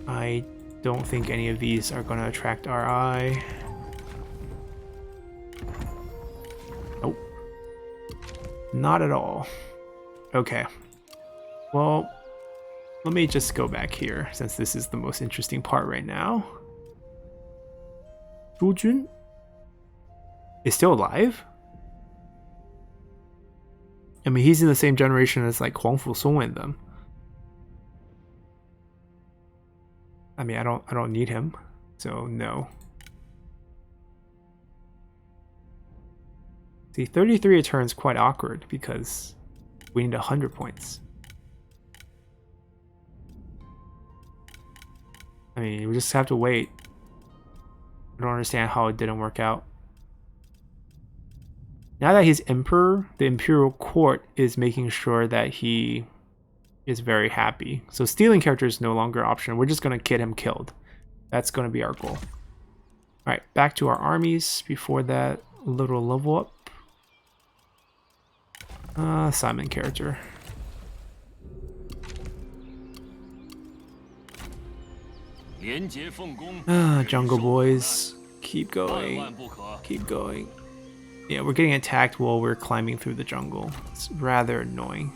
I don't think any of these are going to attract our eye. Nope. Not at all. Okay. Well, let me just go back here, since this is the most interesting part right now. Zhu Jun is still alive? I mean, he's in the same generation as like Huang Fusong and them. I mean, I don't need him, so no. See, 33 a turn is quite awkward because we need 100 points. I mean, we just have to wait. I don't understand how it didn't work out. Now that he's emperor, the imperial court is making sure that he is very happy. So stealing character is no longer an option. We're just going to get him killed. That's going to be our goal. Alright, back to our armies. Before that, a little level up. Simon character. Jungle boys. Keep going. Keep going. Yeah, we're getting attacked while we're climbing through the jungle. It's rather annoying.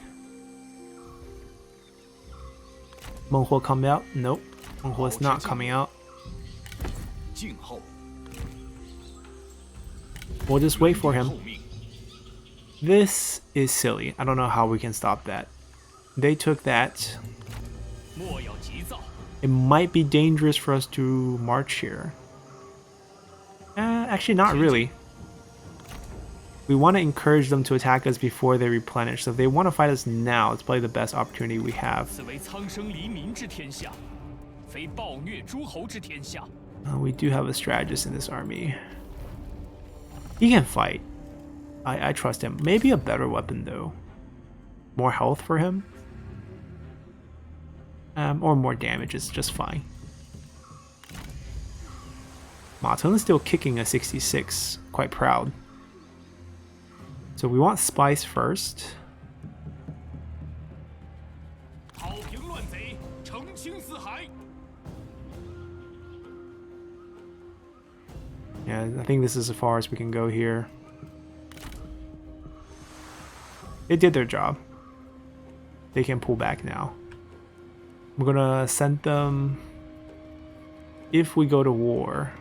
Menghuo come out? Nope. Menghuo is not coming out. We'll just wait for him. This is silly. I don't know how we can stop that. They took that. It might be dangerous for us to march here. Actually, not really. We want to encourage them to attack us before they replenish. So if they want to fight us now, it's probably the best opportunity we have. We do have a strategist in this army. He can fight. I trust him. Maybe a better weapon though. More health for him. Or more damage is just fine. Ma Teng is still kicking a 66. Quite proud. So we want spies first. Yeah, I think this is as far as we can go here. They did their job. They can pull back now. We're gonna send them, if we go to war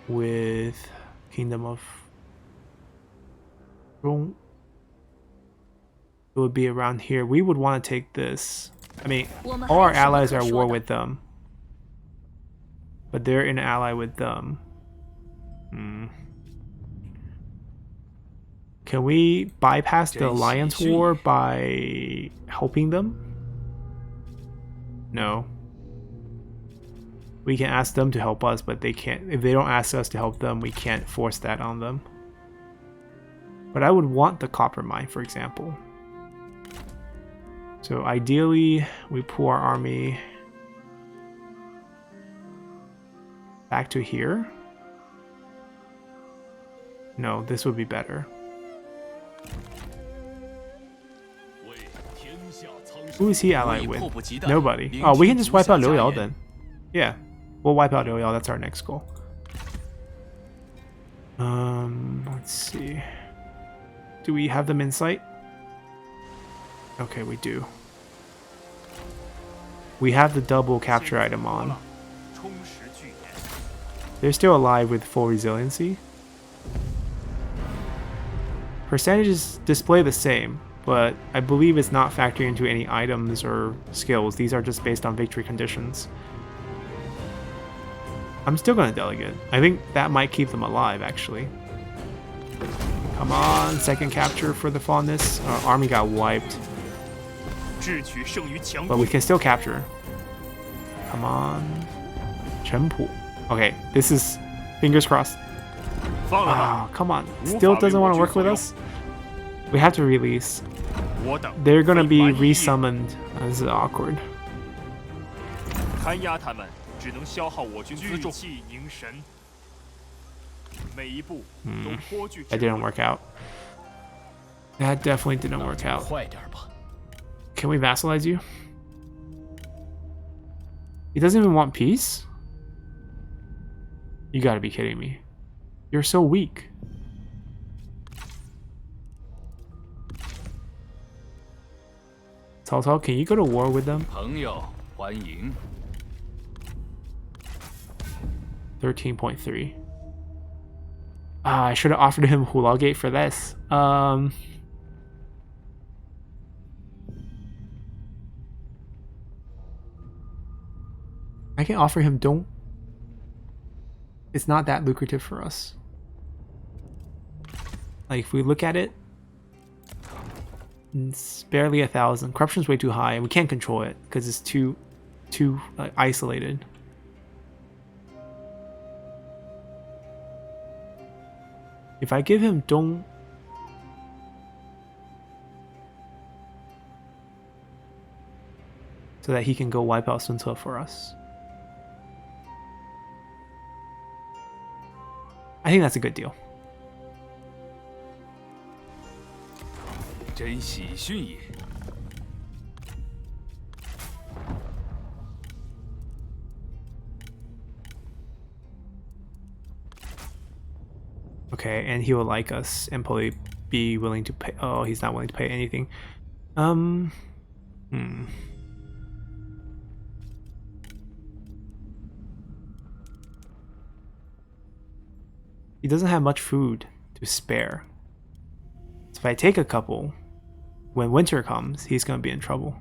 with Kingdom of Rome, it would be around here. We would want to take this. I mean, all our allies are at war with them, but they're in ally with them. Can we bypass the alliance war by helping them? No. We can ask them to help us, but they can't. If they don't ask us to help them, we can't force that on them. But I would want the copper mine, for example. So ideally, we pull our army back to here. No, this would be better. Who is he allied with? Nobody. Oh, we can just wipe out Liu Yao then. Yeah, we'll wipe out Liu Yao. That's our next goal. Let's see. Do we have them in sight? Okay, we do. We have the double capture item on. They're still alive with full resiliency. Percentages display the same, but I believe it's not factoring into any items or skills. These are just based on victory conditions. I'm still going to delegate. I think that might keep them alive, actually. Come on, second capture for the fondness. Our army got wiped. But we can still capture. Come on. Chenpu. Okay, this is fingers crossed. Oh, come on. Still doesn't want to work with us? We have to release. They're going to be resummoned. This is awkward. That didn't work out. That definitely didn't work out. Can we vassalize you? He doesn't even want peace? You gotta be kidding me. You're so weak. Cao Cao, can you go to war with them? 13.3. I should have offered him Hulao Gate for this. I can offer him Dong. It's not that lucrative for us. Like, if we look at it, it's barely 1,000. Corruption's way too high, and we can't control it because it's too isolated. If I give him Dong, so that he can go wipe out Sun Ce for us, I think that's a good deal. Okay, and he will like us and probably be willing to pay. Oh, he's not willing to pay anything. He doesn't have much food to spare. So if I take a couple, when winter comes, he's going to be in trouble.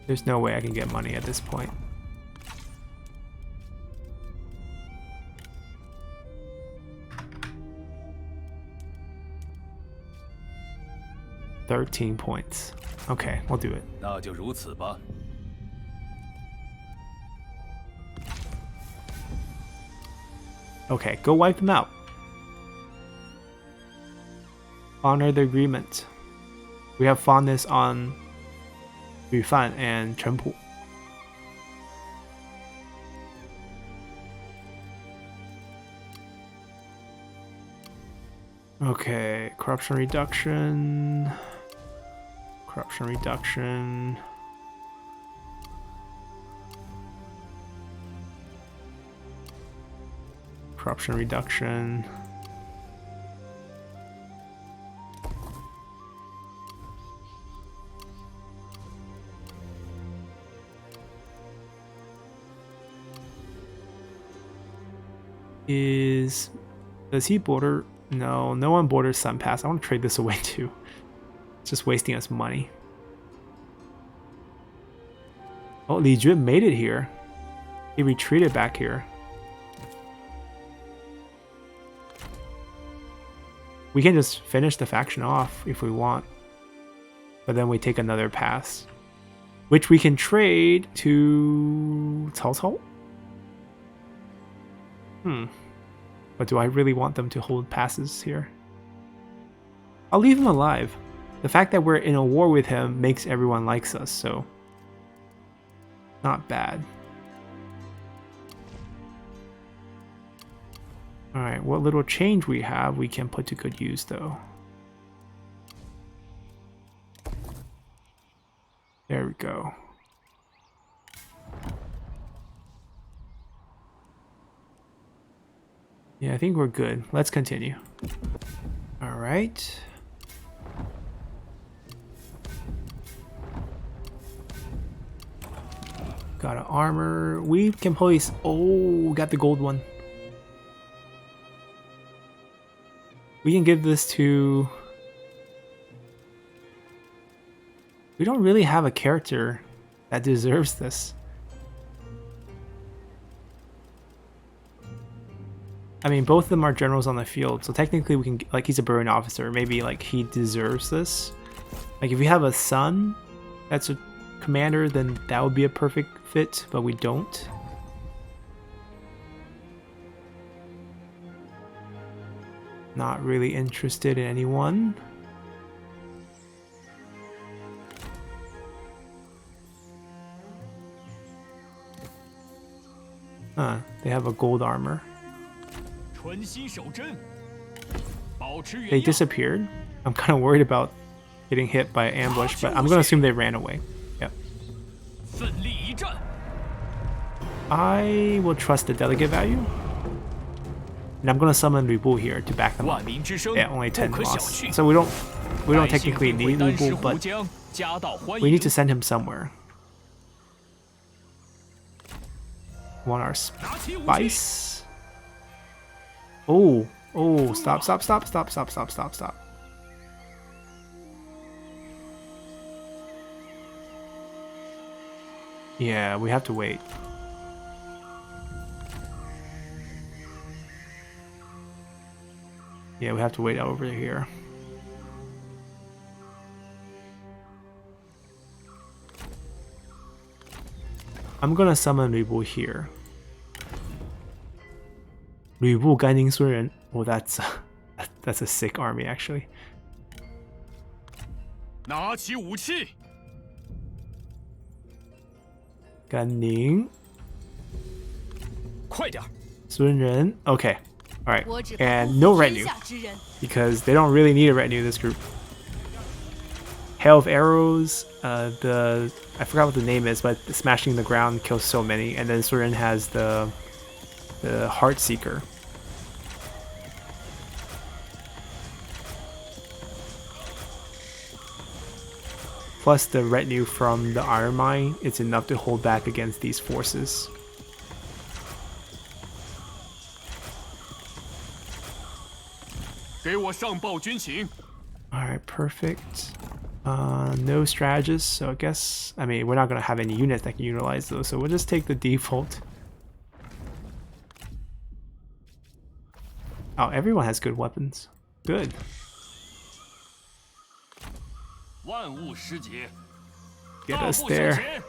There's no way I can get money at this point. $13 points. Okay, we'll do it. Okay, go wipe them out. Honor the agreement. We have fondness on Yufan and Chenpu. Okay, corruption reduction. Corruption reduction. Corruption reduction. Does he border? No, no one borders Sun Pass. I want to trade this away too. It's just wasting us money. Oh, Li Jun made it here. He retreated back here. We can just finish the faction off if we want. But then we take another pass. Which we can trade to Cao Cao. But do I really want them to hold passes here? I'll leave him alive. The fact that we're in a war with him makes everyone likes us, so... not bad. Alright, what little change we have we can put to good use though. There we go. Yeah, I think we're good. Let's continue. Alright. Got an armor. We can place... oh, got the gold one. We can give this to... we don't really have a character that deserves this. I mean, both of them are generals on the field, so technically we can... like, he's a brilliant officer. Maybe, like, he deserves this. Like, if we have a son that's a commander, then that would be a perfect fit, but we don't. Not really interested in anyone. They have a gold armor. They disappeared. I'm kind of worried about getting hit by an ambush, but I'm going to assume they ran away. Yep. I will trust the delegate value. And I'm going to summon Lu Bu here to back them up. Yeah, only 10 loss. So we don't technically need Lu Bu, but we need to send him somewhere. Want our spice? Oh, stop. Yeah, we have to wait. Yeah, we have to wait over here. I'm gonna summon Lu Bu here. Lu Bu Ganning Sun Ren. Oh, that's a sick army actually. Ganning. Sun Ren. Okay. Alright. And no retinue. Because they don't really need a retinue in this group. Hail of arrows. I forgot what the name is, but smashing the ground kills so many. And then Sun Ren has the Heart Seeker. Plus the retinue from the Iron Mine, it's enough to hold back against these forces. Alright, perfect. No strategists, so I guess... I mean, we're not going to have any units that can utilize those, so we'll just take the default. Oh, everyone has good weapons. Good. Get us there.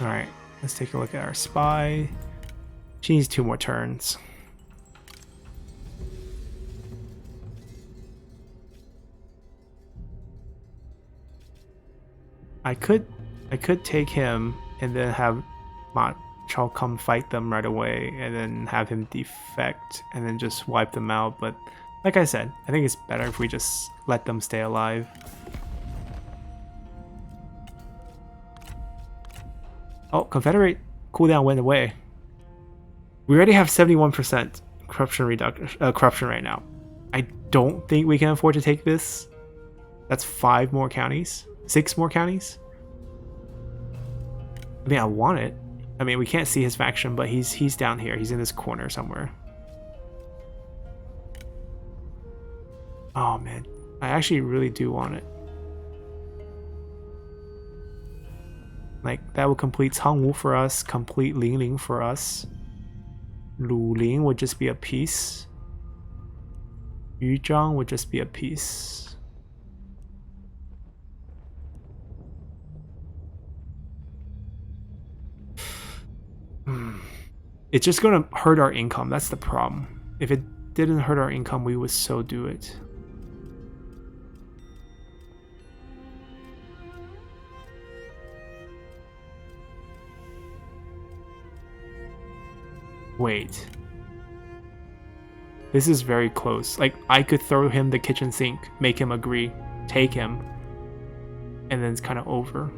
Alright, let's take a look at our spy. She needs 2 more turns. I could take him and then have Ma Chao come fight them right away and then have him defect and then just wipe them out, but like I said, I think it's better if we just let them stay alive. Oh, Confederate cooldown went away. We already have 71% corruption right now. I don't think we can afford to take this. That's 5 more counties. 6 more counties. I mean, I want it. I mean, we can't see his faction, but he's down here. He's in this corner somewhere. Oh man, I actually really do want it. Like, that would complete Cangwu for us, complete Lingling for us. Luling would just be a piece. Yuzhang would just be a piece. It's just gonna hurt our income, that's the problem. If it didn't hurt our income, we would so do it. Wait. This is very close. Like, I could throw him the kitchen sink, make him agree, take him, and then it's kind of over.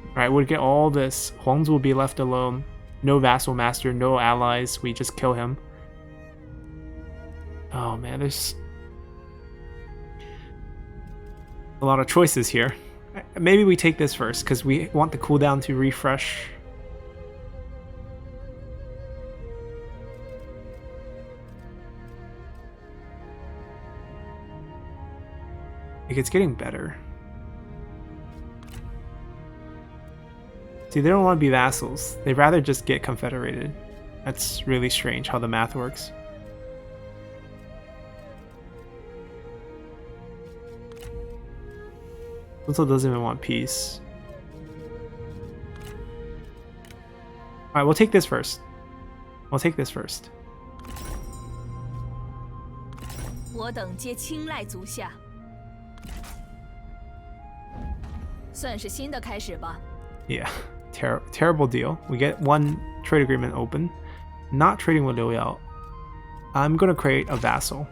Alright, we'll get all this. Huangzi will be left alone. No vassal master, no allies. We just kill him. Oh man, there's a lot of choices here. Maybe we take this first, because we want the cooldown to refresh. Like, it's getting better. See, they don't want to be vassals. They'd rather just get confederated. That's really strange how the math works. Also doesn't even want peace. Alright, we'll take this first. We'll take this first. 我等皆青睐足下，算是新的开始吧。 Yeah, terrible deal. We get 1 trade agreement open. Not trading with Liu Yao. I'm gonna create a vassal.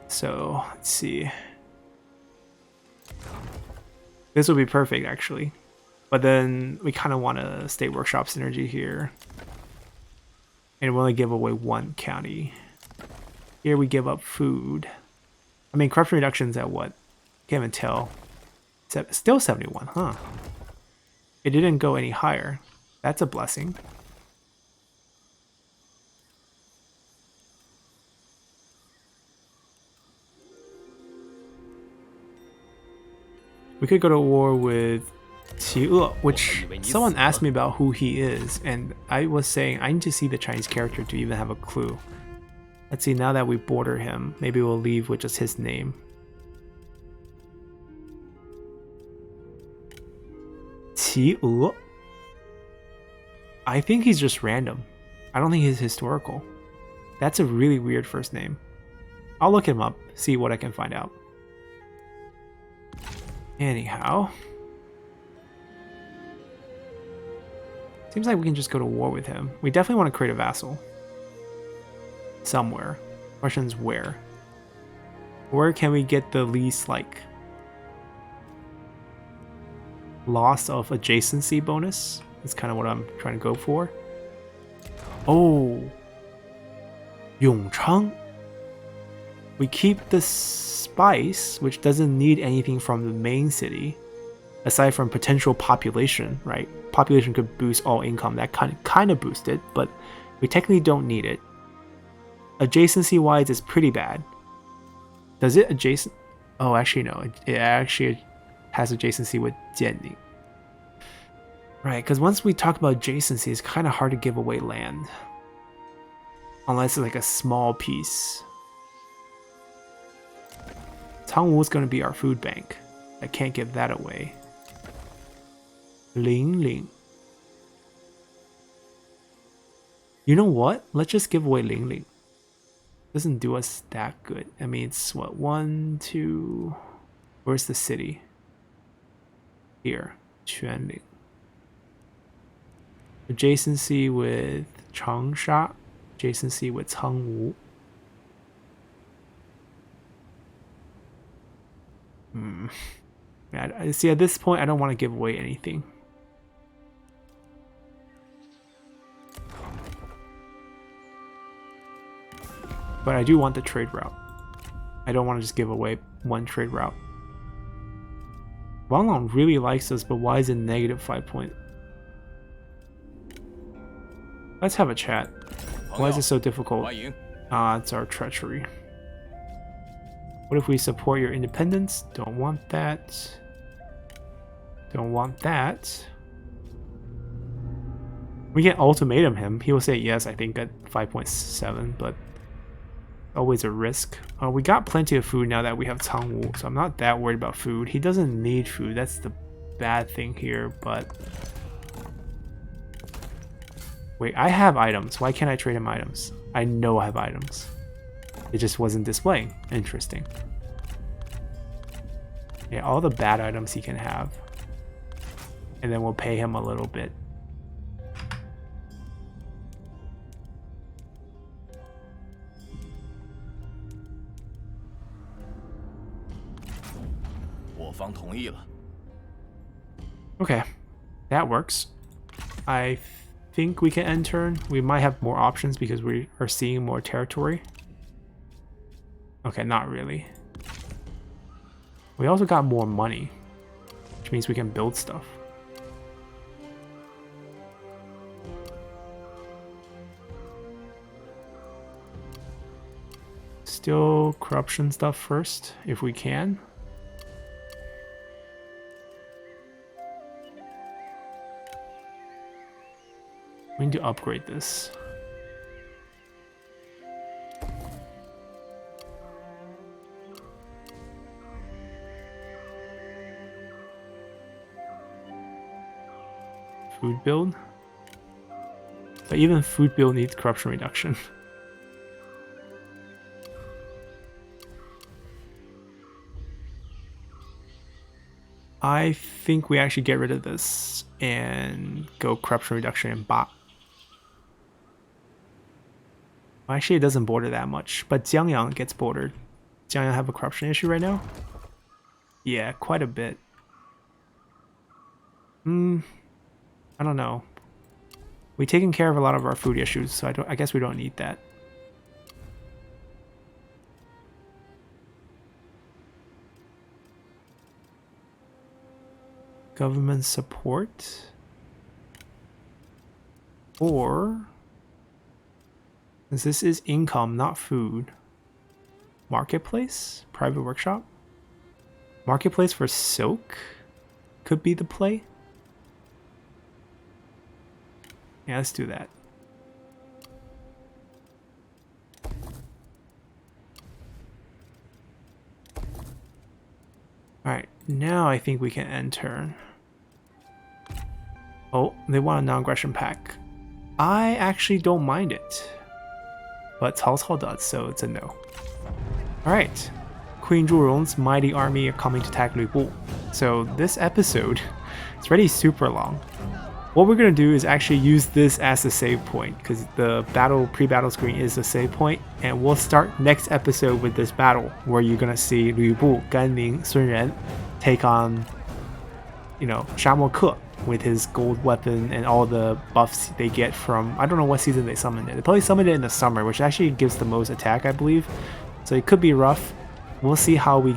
So let's see. This would be perfect actually, but then we kind of want a state workshop synergy here, and we only give away 1 county. Here we give up food. I mean, corruption reduction's at what? Can't even tell. Still 71, huh? It didn't go any higher. That's a blessing. We could go to war with Qi, which someone asked me about who he is, and I was saying I need to see the Chinese character to even have a clue. Let's see, now that we border him, maybe we'll leave with just his name. Qi. I think he's just random. I don't think he's historical. That's a really weird first name. I'll look him up, see what I can find out. Anyhow. Seems like we can just go to war with him. We definitely want to create a vassal. Somewhere. Question's where? Where can we get the least, like, loss of adjacency bonus? That's kind of what I'm trying to go for. Oh. Yongchang. We keep the spice, which doesn't need anything from the main city, aside from potential population, right? Population could boost all income. That kind of boosted, but we technically don't need it. Adjacency-wise, it's pretty bad. Does it adjacent? Oh, actually no. It actually has adjacency with Jianning. Right, because once we talk about adjacency, it's kind of hard to give away land. Unless it's like a small piece. Cangwu is going to be our food bank. I can't give that away. Lingling. You know what? Let's just give away Lingling. Doesn't do us that good. I mean, it's what? 1, 2... Where's the city? Here. Quanling. Adjacency with Changsha. Adjacency with Cangwu. Yeah, see, at this point, I don't want to give away anything. but I do want the trade route. I don't want to just give away one trade route. Wang Lang really likes us, but why is it negative 5 point? Let's have a chat. Why is it so difficult? It's our treachery. What if we support your independence? Don't want that. Don't want that. We can ultimatum him. He will say yes, I think, at 5.7, but always a risk. We got plenty of food now that we have Tangwu, so I'm not that worried about food. He doesn't need food. That's the bad thing here, but... Wait, I have items. Why can't I trade him items? I know I have items. It just wasn't displaying. Interesting. Yeah, all the bad items he can have. And then we'll pay him a little bit. Okay, that works. I think we can end turn. We might have more options because we are seeing more territory. Okay, not really. We also got more money, which means we can build stuff. Still corruption stuff first, if we can. We need to upgrade this. Food build. But even food build needs corruption reduction. I think we actually get rid of this and go corruption reduction and bot. Actually, it doesn't border that much, but Qiang gets bordered. Qiang have a corruption issue right now? Yeah, quite a bit. I don't know. We've taken care of a lot of our food issues, so I guess we don't need that. Government support? Or... this is income, not food. Marketplace? Private workshop? Marketplace for silk? Could be the play. Yeah, let's do that. Alright, now I think we can end turn. Oh, they want a non-aggression pact. I actually don't mind it. But Cao Cao does, so it's a no. Alright. Queen Zhurong's mighty army are coming to attack Lü Bu. So this episode, it's already super long. What we're going to do is actually use this as a save point, because the pre-battle screen is a save point, and we'll start next episode with this battle, where you're going to see Lü Bu, Gan Ning, Sun Ren take on, you know, Sha Mo Ke with his gold weapon and all the buffs they get from, I don't know what season they summoned it. They probably summoned it in the summer, which actually gives the most attack, I believe. So it could be rough. We'll see how we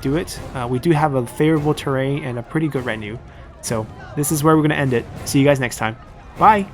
do it. We do have a favorable terrain and a pretty good retinue. So this is where we're going to end it. See you guys next time. Bye!